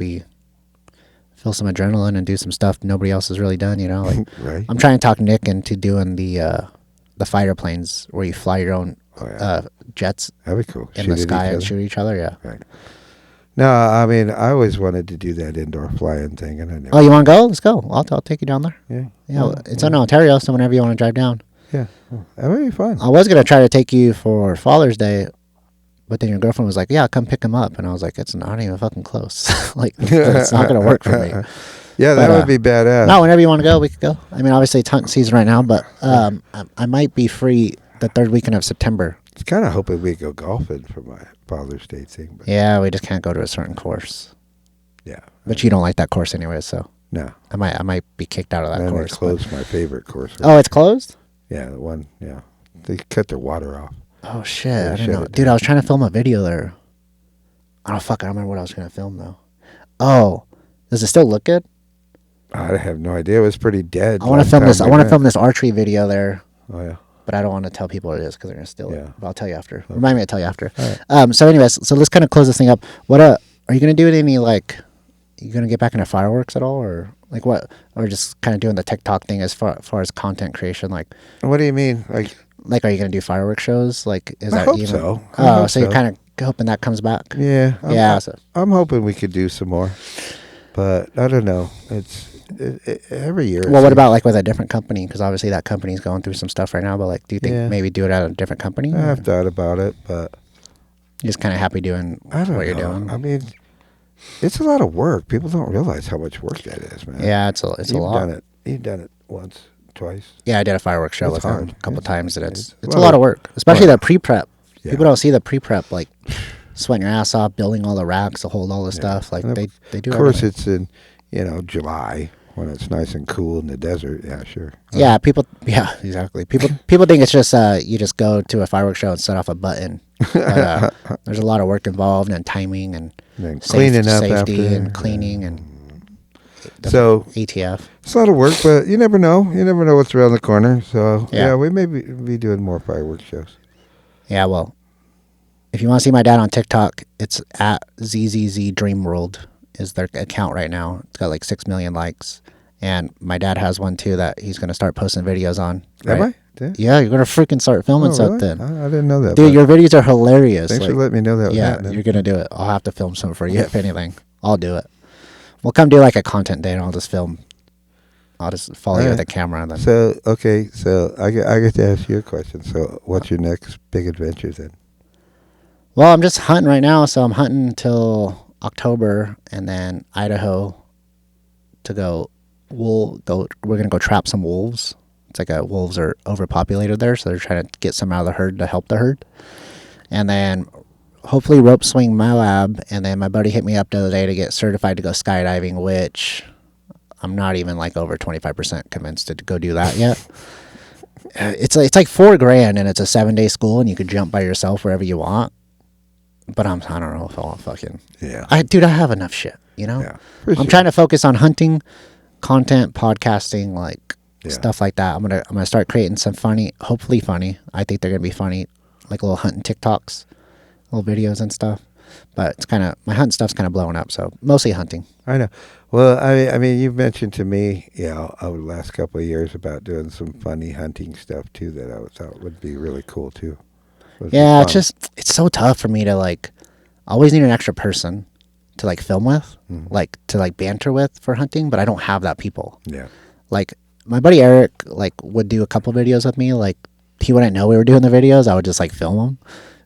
feel some adrenaline and do some stuff nobody else has really done, you know. Like Right. I'm trying to talk Nick into doing the fighter planes where you fly your own Oh, yeah. jets That'd be cool. in Shoot the at sky each and other. shoot each other. Yeah. Right. No, I mean, I always wanted to do that indoor flying thing, and I never. Oh, you want to go? Let's go. I'll take you down there. Yeah. Yeah, Well, it's in Ontario, so whenever you want to drive down. Yeah. Well, that would be fun. I was gonna try to take you for Father's Day, but then your girlfriend was like, "Yeah, come pick him up," and I was like, "It's not even fucking close. Like, it's not gonna work for me." Yeah, that But, would be badass. No, whenever you want to go, we could go. I mean, obviously it's hunting season right now, but I might be free the third weekend of September. I was kind of hoping we'd go golfing for my Father's Day thing, but Yeah, we just can't go to a certain course. yeah. But you don't like that course anyway, so No. I might be kicked out of that Then they course. but- closed my favorite course. Oh, it's closed? Yeah, the one. Yeah, they cut their water off. Oh shit! They I didn't shut know, it dude. I was trying to film a video there. Oh fuck! I don't remember what I was gonna film though. Oh, does it still look good? I have no idea. It was pretty dead. I want to last film time this. I we want to went. film this archery video there, Oh yeah. but I don't want to tell people what it is because they're gonna steal it. Yeah. But I'll tell you after. Remind me to tell you after. All right. So, anyways, so let's kind of close this thing up. What are you gonna do? Any like? You gonna get back into fireworks at all, or like what? Or just kind of doing the TikTok thing as far as content creation? Like What do you mean? Like, are you gonna do fireworks shows? Like, is I that hope even? so. I Oh, hope so you're so. kind of hoping that comes back. yeah. Yeah. So, I'm hoping we could do some more, but I don't know. It's every year. it well, what seems- about like with a different company? Because obviously that company's going through some stuff right now. But like, do you think Yeah. maybe do it at a different company? I've Or thought about it, but you're just kind of happy doing I don't what you're know. doing. I mean, it's a lot of work. People don't realize how much work that is, man. Yeah, it's a You've lot. done it. You've done it once, twice. Yeah, I did a fireworks show It's with hard. him a couple It's times, and hard. it's It's a lot of work, especially well, the pre-prep. Yeah. People don't see the pre-prep, like sweating your ass off, building all the racks to hold all the Yeah. stuff. Like And they do. Of course, everything. it's in July when it's nice and cool in the desert. Yeah, sure. Yeah, people. Yeah, exactly. People think it's just you just go to a fireworks show and set off a button. But, there's a lot of work involved and timing and And then cleaning up safety after. and cleaning and So ATF. it's a lot of work, but you never know. You never know what's around the corner. So Yeah. yeah, we may be doing more fireworks shows. Yeah, well, if you want to see my dad on TikTok, it's at ZZZ Dream World is their account right now. It's got like 6 million likes. And my dad has one too that he's going to start posting videos on. Am right? I? Yeah. Yeah, you're going to freaking start filming Oh, really? something. I didn't know that. Dude, but your videos are hilarious. thanks Like, for letting me know that. Was yeah, happening. you're going to do it. I'll have to film something for you if anything. I'll do it. We'll come do like a content day and I'll just film. I'll just follow you with Alright. the camera. And then. So okay, so I get to ask you a question. So what's your next big adventure then? Well, I'm just hunting right now, so I'm hunting until October, and then Idaho to go. We're gonna go trap some wolves It's like wolves are overpopulated there, so they're trying to get some out of the herd to help the herd. And then hopefully rope swing Moab. And then my buddy hit me up the other day to get certified to go skydiving, which I'm not even like over 25% convinced to go do that yet. It's like $4,000 and it's a 7-day school and you could jump by yourself wherever you want. But I don't know if I want fucking. Yeah. I have enough shit, you know? Yeah. I'm trying to focus on hunting, content, podcasting, like stuff like that. I'm gonna start creating some funny, hopefully funny. I think they're gonna be funny, like little hunting TikToks, little videos and stuff. But it's kind of, my hunting stuff's kind of blowing up, so mostly hunting. I know. Well, I mean, you've mentioned to me, over the last couple of years about doing some funny hunting stuff too that I thought would be really cool too. Yeah, it's so tough for me to like, I always need an extra person to like film with, like to like banter with for hunting, but I don't have that people. Yeah. Like my buddy Eric like would do a couple videos with me. Like he wouldn't know we were doing the videos. I would just like film them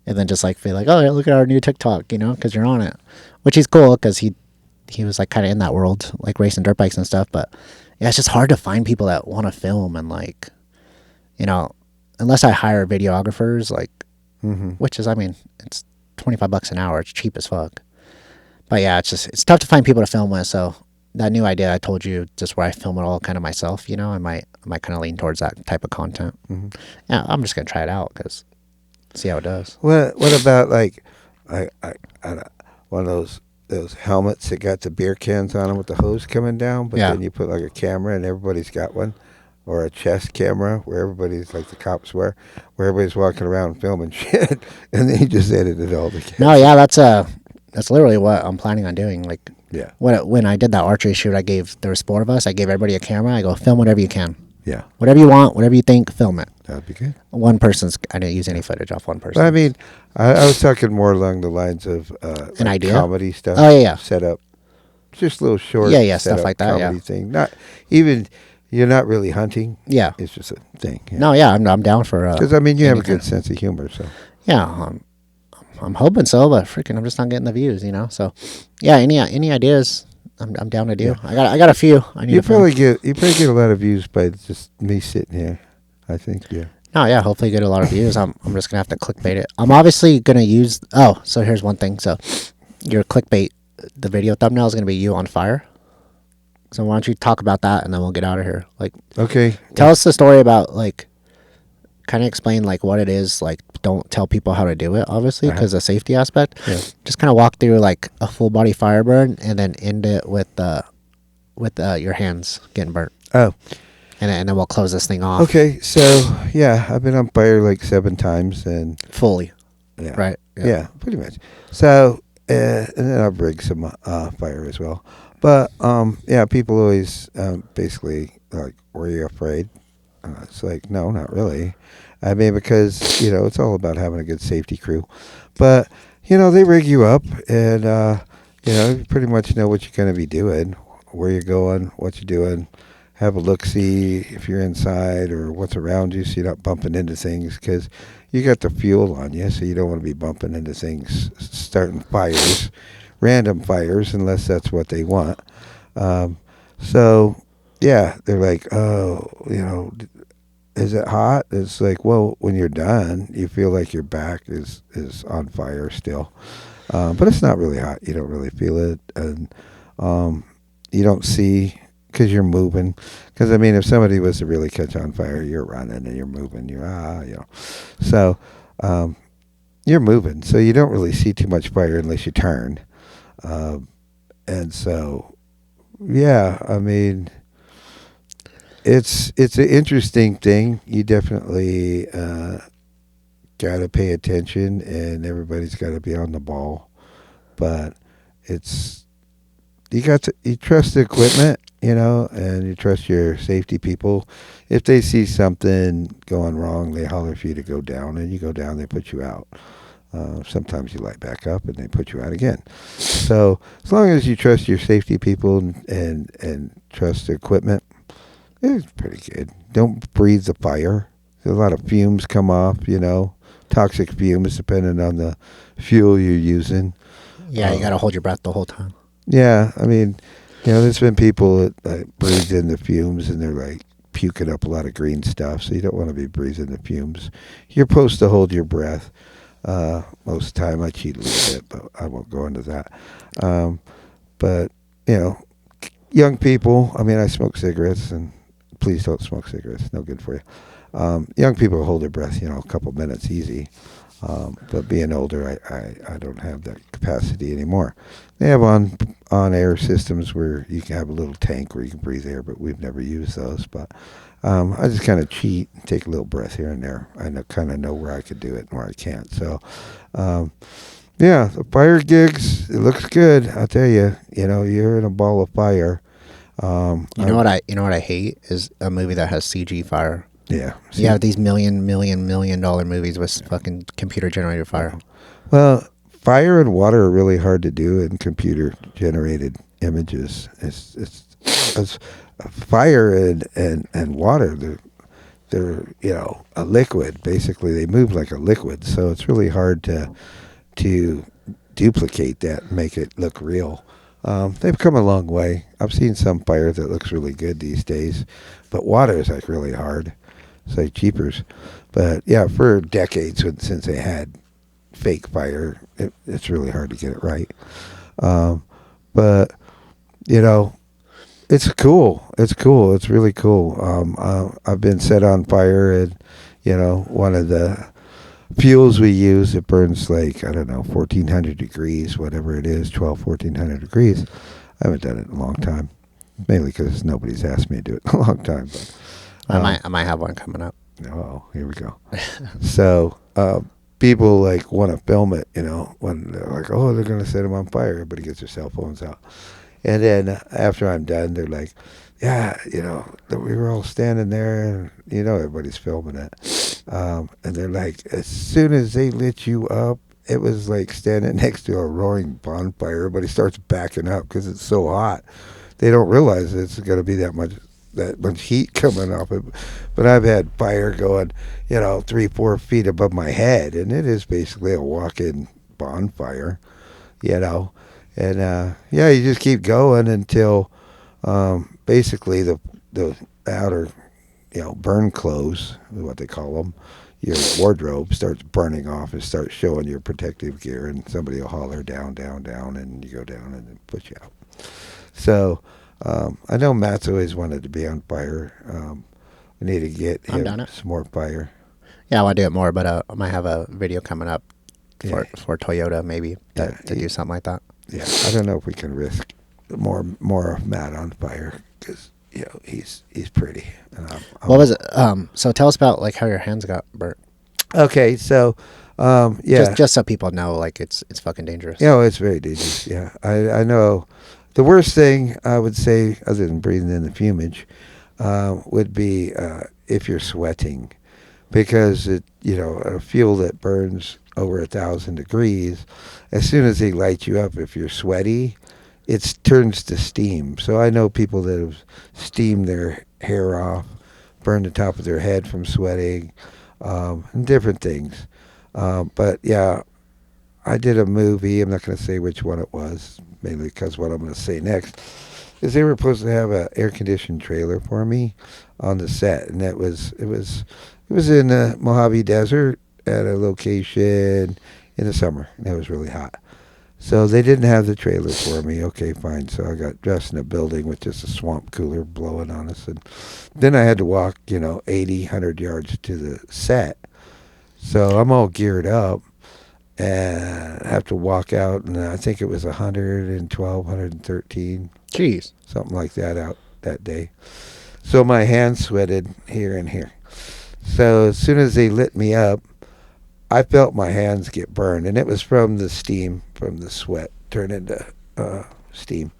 and then just like be like, oh, yeah, look at our new TikTok, you know, because you're on it, which is cool because he was like kind of in that world, like racing dirt bikes and stuff. But yeah, it's just hard to find people that want to film and like, you know, unless I hire videographers, like, which is, I mean, it's $25 an hour. It's cheap as fuck. But yeah, it's tough to find people to film with. So that new idea I told you, just where I film it all kind of myself, you know, I might kind of lean towards that type of content. Yeah, I'm just gonna try it out because see how it does. What about like, I one of those helmets that got the beer cans on them with the hose coming down, but then you put like a camera and everybody's got one, or a chest camera where everybody's like the cops wear, where everybody's walking around filming shit, and then you just edit it all together. No, yeah, that's literally what I'm planning on doing. Like, yeah, when I did that archery shoot, there was 4 of us. I gave everybody a camera. I go, film whatever you can. Yeah, whatever you want, whatever you think, film it. That'd be good. I didn't use any footage off one person. But I mean, I was talking more along the lines of an like idea, comedy stuff. Oh yeah, set up, just little short, stuff like that. Comedy thing. Not even. You're not really hunting. Yeah, it's just a thing. Yeah. No, yeah, I'm down for. Because I mean, you have a good sense of humor, so. Yeah, I'm hoping so, but freaking, I'm just not getting the views, you know. So, yeah, any ideas? I'm down to do. Yeah. I got a few. You probably get a lot of views by just me sitting here. I think, yeah. No, yeah, hopefully get a lot of views. I'm just gonna have to clickbait it. I'm obviously gonna use. Oh, so here's one thing. So, your clickbait, the video thumbnail is gonna be you on fire. So why don't you talk about that and then we'll get out of here. Like, okay, tell us the story about like, kind of explain like what it is. Like, don't tell people how to do it, obviously, because the safety aspect. Yeah. Just kind of walk through like a full body fire burn and then end it with your hands getting burnt. Oh, and then we'll close this thing off. Okay, so yeah, I've been on fire like 7 times and fully. Yeah. Right. Yeah, pretty much. So and then I'll bring some fire as well. But, people always basically like, were you afraid? It's like, no, not really. I mean, because, it's all about having a good safety crew. But, they rig you up and, you pretty much know what you're going to be doing, where you're going, what you're doing. Have a look-see if you're inside or what's around you so you're not bumping into things because you got the fuel on you, so you don't want to be bumping into things, starting fires. Random fires, unless that's what they want. So, yeah, they're like, oh, is it hot? It's like, well, when you're done, you feel like your back is on fire still. But it's not really hot. You don't really feel it. And you don't see, because you're moving. Because, I mean, if somebody was to really catch on fire, you're running and you're moving. So, you're moving. So you don't really see too much fire unless you turn. And so, yeah, I mean, it's an interesting thing. You definitely got to pay attention, and everybody's got to be on the ball. But you trust the equipment, and you trust your safety people. If they see something going wrong, they holler for you to go down, and you go down, they put you out. Sometimes you light back up and they put you out again. So as long as you trust your safety people and trust the equipment, it's pretty good. Don't breathe the fire. There's a lot of fumes come off, toxic fumes depending on the fuel you're using. Yeah, you got to hold your breath the whole time. Yeah, I mean, there's been people that breathed in the fumes and they're like puking up a lot of green stuff, so you don't want to be breathing the fumes. You're supposed to hold your breath. Most of the time, I cheat a little bit, but I won't go into that. Um, but you know, young people. I mean, I smoke cigarettes, and please don't smoke cigarettes. No good for you. Young people hold their breath, a couple minutes easy. But being older, I don't have that capacity anymore. They have on air systems where you can have a little tank where you can breathe air, but we've never used those. But I just kind of cheat and take a little breath here and there. I kind of know where I could do it and where I can't. So, yeah, the fire gigs, it looks good. I'll tell you, you're in a ball of fire. You know what I hate is a movie that has CG fire. Yeah. You have these million dollar movies with fucking computer generated fire. Well, fire and water are really hard to do in computer generated images. It's fire and water. They're a liquid. Basically, they move like a liquid, so it's really hard to duplicate that and make it look real. They've come a long way. I've seen some fire that looks really good these days, but water is like really hard. It's like jeepers. But yeah, for decades since they had fake fire, it's really hard to get it right. But it's cool. It's cool. It's really cool. I've been set on fire, and one of the fuels we use, it burns like, I don't know, 1,400 degrees, whatever it is, 1,400 degrees. I haven't done it in a long time, mainly because nobody's asked me to do it in a long time. But I might have one coming up. oh, here we go. So people like want to film it, when they're like, oh, they're going to set them on fire. Everybody gets their cell phones out. And then after I'm done, they're like, yeah, we were all standing there, and, everybody's filming it. And they're like, as soon as they lit you up, it was like standing next to a roaring bonfire. Everybody starts backing up because it's so hot. They don't realize it's going to be that much heat coming off it. But I've had fire going, 3-4 feet above my head, and it is basically a walk-in bonfire, And you just keep going until basically the outer burn clothes, what they call them, your wardrobe starts burning off and starts showing your protective gear, and somebody will holler down, down, down, and you go down and then push you out. So I know Matt's always wanted to be on fire. We need to get him some more fire. Yeah, I want to do it more, but I might have a video coming up for Toyota maybe to do something like that. Yeah, I don't know if we can risk more of Matt on fire because he's pretty. What was it? So tell us about like how your hands got burnt. Okay, so just so people know, like it's fucking dangerous. It's very dangerous. Yeah, I know. The worst thing I would say, other than breathing in the fumage, would be if you're sweating, because a fuel that burns over 1,000 degrees, as soon as they light you up, if you're sweaty, it turns to steam. So I know people that have steamed their hair off, burned the top of their head from sweating, and different things. But yeah, I did a movie. I'm not going to say which one it was, mainly because what I'm going to say next is they were supposed to have an air-conditioned trailer for me on the set, and it was in the Mojave Desert at a location in the summer, and it was really hot. So they didn't have the trailer for me. Okay, fine. So I got dressed in a building with just a swamp cooler blowing on us, and then I had to walk, 80, 100 yards to the set. So I'm all geared up, and I have to walk out, and I think it was 112, 113. Jeez. Something like that out that day. So my hands sweated here and here. So as soon as they lit me up, I felt my hands get burned, and it was from the steam, from the sweat turned into steam.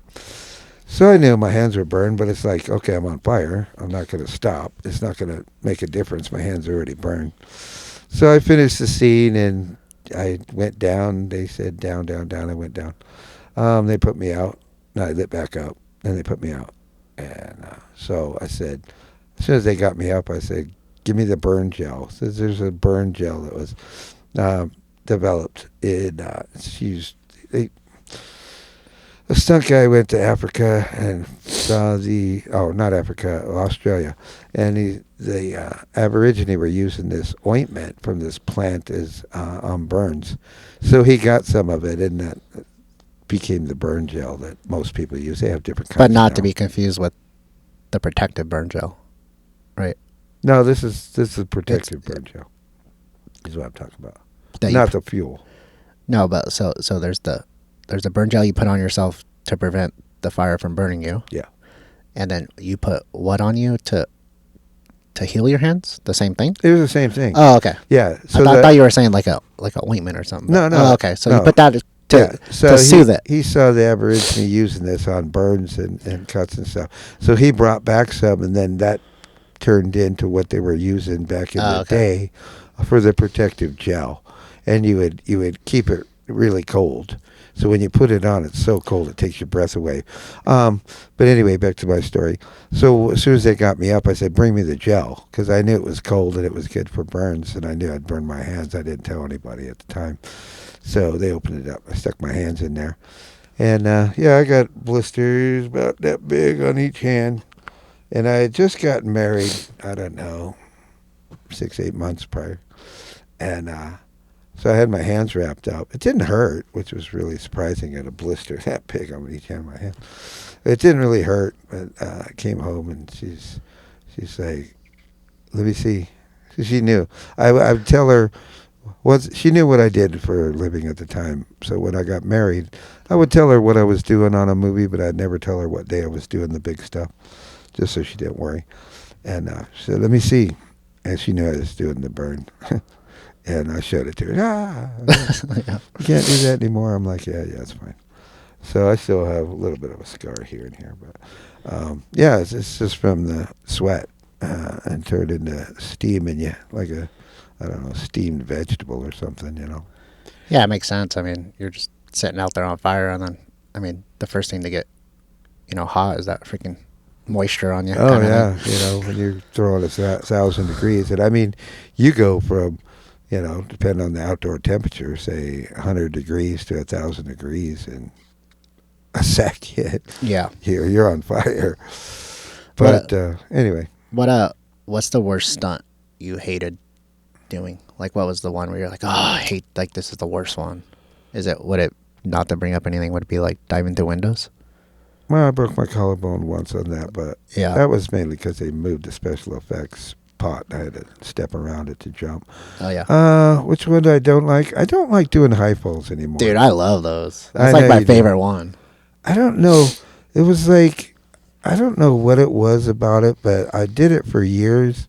So I knew my hands were burned, but it's like, okay, I'm on fire. I'm not going to stop. It's not going to make a difference. My hands are already burned. So I finished the scene, and I went down. They said down, down, down. I went down. They put me out. No, I lit back up. Then they put me out. And so I said, as soon as they got me up, I said, give me the burn gel. So there's a burn gel that was developed. It's used. A stunt guy went to Africa and saw not Africa, Australia, and the Aborigine were using this ointment from this plant as on burns, so he got some of it, and that became the burn gel that most people use. They have different kinds. But not to now. be confused with the protective burn gel, right? No, this is protective burn gel. Is what I'm talking about. That Not the fuel. No, but so there's the burn gel you put on yourself to prevent the fire from burning you. Yeah. And then you put what on you to heal your hands? The same thing? It was the same thing. Oh, okay. Yeah. So I thought you were saying like a ointment or something. No, no. Oh, okay. So no. you put that to soothe it. He saw the Aborigine using this on burns and cuts and stuff. So he brought back some, and then that turned into what they were using back in the day for the protective gel. And you would keep it really cold. So when you put it on, it's so cold it takes your breath away. But anyway, back to my story. So as soon as they got me up, I said, bring me the gel, because I knew it was cold and it was good for burns, and I knew I'd burn my hands. I didn't tell anybody at the time. So they opened it up. I stuck my hands in there. And, I got blisters about that big on each hand. And I had just gotten married, I don't know, 6-8 months prior. And so I had my hands wrapped up. It didn't hurt, which was really surprising at a blister that big on each hand of my hand. It didn't really hurt, but I came home and she's like, let me see. So she knew. I would tell her, she knew what I did for a living at the time. So when I got married, I would tell her what I was doing on a movie, but I'd never tell her what day I was doing the big stuff, just so she didn't worry. And she said, let me see. And she knew I was doing the burn. And I showed it to her. You can't do that anymore. I'm like, yeah, it's fine. So I still have a little bit of a scar here and here. But, it's just from the sweat and turned into steam in you, like a, I don't know, steamed vegetable or something, Yeah, it makes sense. I mean, you're just sitting out there on fire, and then, I mean, the first thing to get, hot is that freaking moisture on you. Oh, yeah. When you're throwing 1,000 degrees. And I mean, you go from, depending on the outdoor temperature, say 100 degrees to 1,000 degrees in a second. Yeah. You're on fire. But anyway. What's the worst stunt you hated doing? Like, what was the one where you're like, oh, I hate, like, this is the worst one? Would it, not to bring up anything, would it be like diving through windows? Well, I broke my collarbone once on that, but that was mainly because they moved the special effects pot. I had to step around it to jump. Oh, yeah. Which one I don't like? I don't like doing high falls anymore. Dude, I love those. That's like my favorite one. I don't know. It was like, I don't know what it was about it, but I did it for years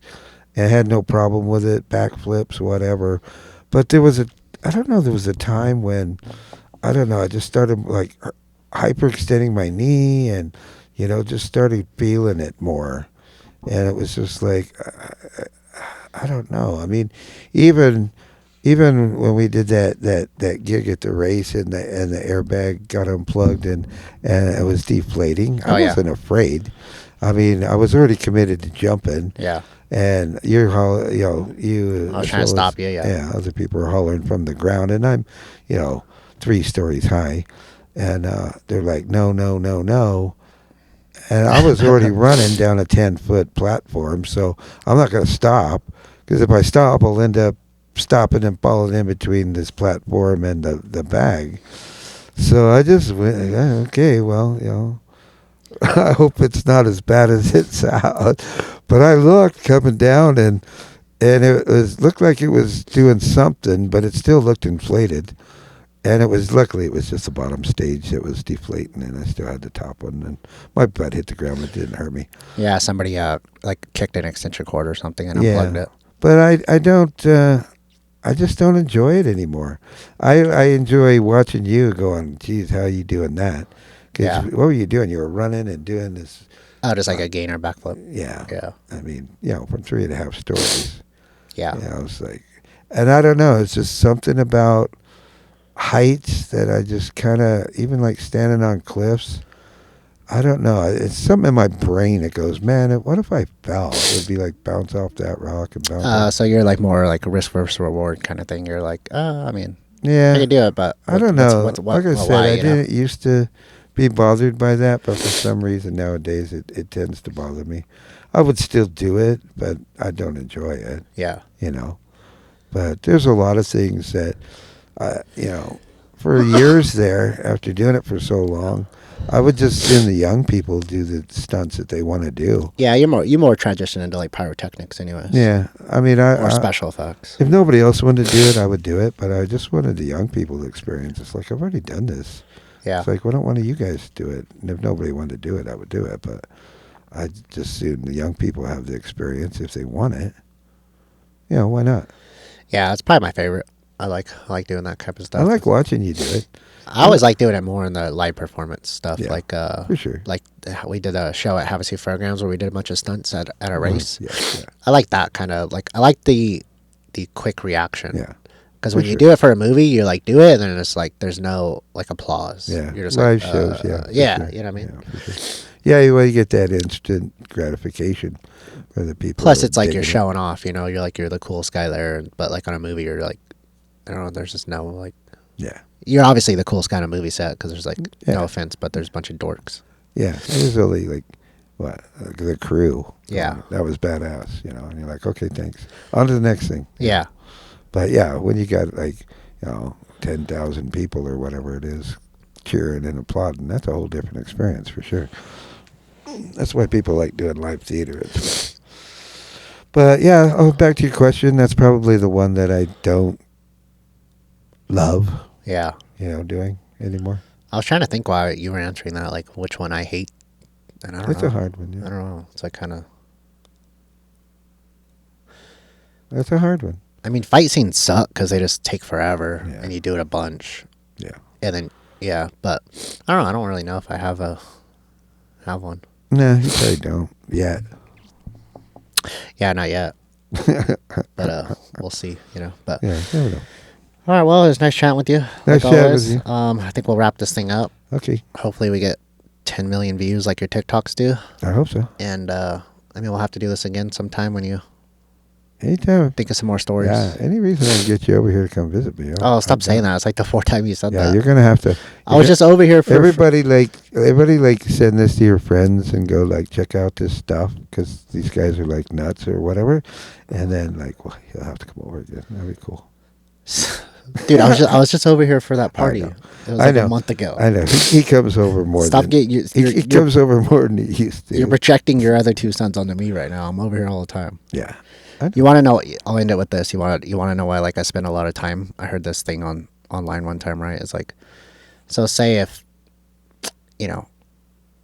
and had no problem with it, backflips, whatever. But there was a time when, I don't know, I just started like hyperextending my knee and, just started feeling it more. And it was just like, I don't know. I mean, even when we did that gig at the race and the airbag got unplugged and it was deflating, I wasn't afraid. I mean, I was already committed to jumping. Yeah. And I was trying to stop you, Yeah, other people are hollering from the ground, and I'm, 3 stories high. And they're like, no, no, no, no. And I was already running down a 10-foot platform, so I'm not going to stop, because if I stop, I'll end up stopping and falling in between this platform and the bag. So I just went, okay, well, I hope it's not as bad as it sounds. But I looked coming down, and it looked like it was doing something, but it still looked inflated. And luckily it was just the bottom stage that was deflating, and I still had the top one, and my butt hit the ground. It didn't hurt me. Yeah, somebody like kicked an extension cord or something and unplugged it. But I don't. I just don't enjoy it anymore. I enjoy watching you going, geez, how are you doing that? Yeah. What were you doing? You were running and doing this. Oh, just like a gainer backflip. Yeah. Yeah. I mean, from 3.5 stories. Yeah. I was like, and I don't know. It's just something about heights that I just kind of, even like standing on cliffs, I don't know. It's something in my brain that goes, man, what if I fell? It would be like bounce off that rock and bounce off. So you're like more like a risk versus reward kind of thing. You're like, I mean, yeah, I can do it, but I don't know. like I said, I didn't used to be bothered by that, but for some reason nowadays it tends to bother me. I would still do it, but I don't enjoy it, Yeah. you know. But there's a lot of things that, you know, for years there, after doing it for so long, I would just assume the young people do the stunts that they want to do. Yeah, you're more transition into like pyrotechnics anyways. Yeah, I mean, Or special effects. if nobody else wanted to do it, I would do it. But I just wanted the young people to experience. It's like I've already done this. Yeah. It's like, why don't one of you guys do it? And if nobody wanted to do it, I would do it. But I just assume the young people have the experience if they want it. You know, why not? Yeah, it's probably my favorite. I like doing that type of stuff. I like watching you do it. I always like doing it more in the live performance stuff. Yeah, like for sure. like we did a show at Havasu Fairgrounds where we did a bunch of stunts at a race. Yeah. I like that kind of like I like the quick reaction. Yeah. Because For when you sure. do it for a movie, you like do it, and then it's like there's no like applause. Yeah. You're just Live like, shows, yeah. for yeah, sure. you know what I mean. Yeah, for sure. Yeah, well, you get that instant gratification for the people. Plus, that it's like dig you're it. showing off. You know, you're the coolest guy there, but like on a movie, you're like, I don't know. There's just no like. Yeah. You're obviously the coolest guy on a movie set because there's like Yeah. no offense, but there's a bunch of dorks. Yeah. There's only like, what, the crew. Yeah. That was badass, you know. And you're like, okay, thanks. On to the next thing. Yeah. But yeah, when you got like, 10,000 people or whatever it is cheering and applauding, that's a whole different experience for sure. That's why people like doing live theater. But yeah, back to your question. That's probably the one that I don't love, Yeah. doing anymore. I was trying to think while you were answering that, like which one I hate, and I don't That's know. a hard one. I Yeah. don't know. It's like kind of. That's a hard one. I mean, fight scenes suck because they just take forever, Yeah. and you do it a bunch, Yeah. and then yeah. But I don't know. I don't really know if I have one. Nah, you probably don't yet. Yeah, not yet. But we'll see. But Yeah, never know. all right. Well, it was nice chatting with you. Nice like chatting always. with you. I think we'll wrap this thing up. Okay, Hopefully, we get 10 million views like your TikToks do, I hope so. and I mean, we'll have to do this again sometime when you Anytime. think of some more stories. Yeah, any reason I can get you over here to come visit me. Oh, stop saying that. It's like the fourth time you said Yeah, that. you're gonna have to. I was just over here for Everybody send this to your friends and go like check out this stuff because these guys are like nuts or whatever, and then like well, you'll have to come over again. That'd be cool. Dude, I was just over here for that party. know. It was I like know. a month ago. I know he comes over more. Stop than, getting you. He comes over more than he used to. You're projecting your other two sons onto me right now. I'm over here all the time. Yeah. You want to know? I'll end it with this. You want to know why? Like I spend a lot of time. I heard this thing online one time. Right? It's like, so say if,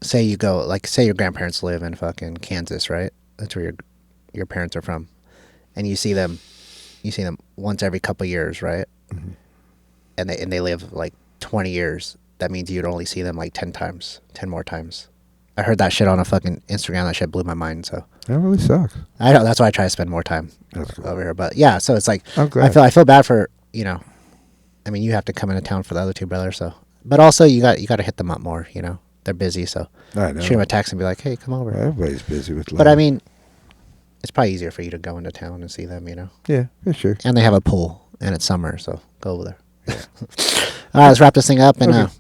say you go say your grandparents live in fucking Kansas, right? That's where your parents are from, and you see them once every couple years, right? Mm-hmm. And they live like 20 years. That means you'd only see them like 10 more times. I heard that shit on a fucking Instagram. That shit blew my mind. So That really sucks. I know that's why I try to spend more time That's cool. over here. But yeah, so it's like I'm glad. I feel bad for I mean, you have to come into town for the other two brothers. So, but also you got to hit them up more. They're busy. So I know. shoot them a text and be like, hey, come over. Everybody's busy with life. But I mean, it's probably easier for you to go into town and see them. Yeah, for sure. And they have a pool and it's summer, so go over there. All right, let's wrap this thing up. And Okay.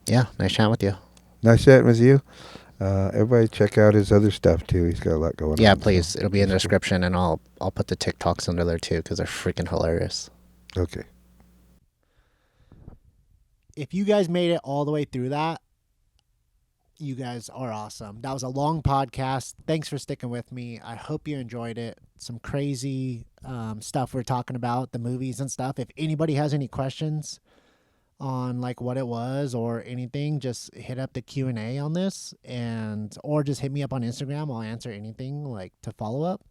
yeah, nice chatting with you. Nice chatting with you. Everybody check out his other stuff too. He's got a lot going on. Yeah, please. It'll be in the description, and I'll put the TikToks under there too because they're freaking hilarious. Okay. If you guys made it all the way through that, you guys are awesome. That was a long podcast. Thanks for sticking with me. I hope you enjoyed it. Some crazy stuff we're talking about, the movies and stuff. If anybody has any questions on like what it was or anything, just hit up the Q&A on this or just hit me up on Instagram. I'll answer anything like to follow up.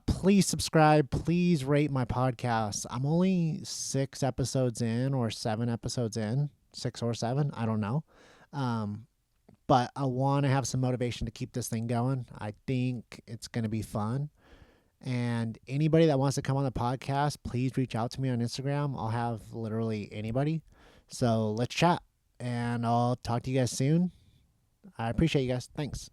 Please subscribe. Please rate my podcast. I'm only 6 episodes in or 7 episodes in, 6 or 7. I don't know. But I want to have some motivation to keep this thing going. I think it's going to be fun. And anybody that wants to come on the podcast, please reach out to me on Instagram. I'll have literally anybody. So let's chat. And I'll talk to you guys soon. I appreciate you guys. Thanks.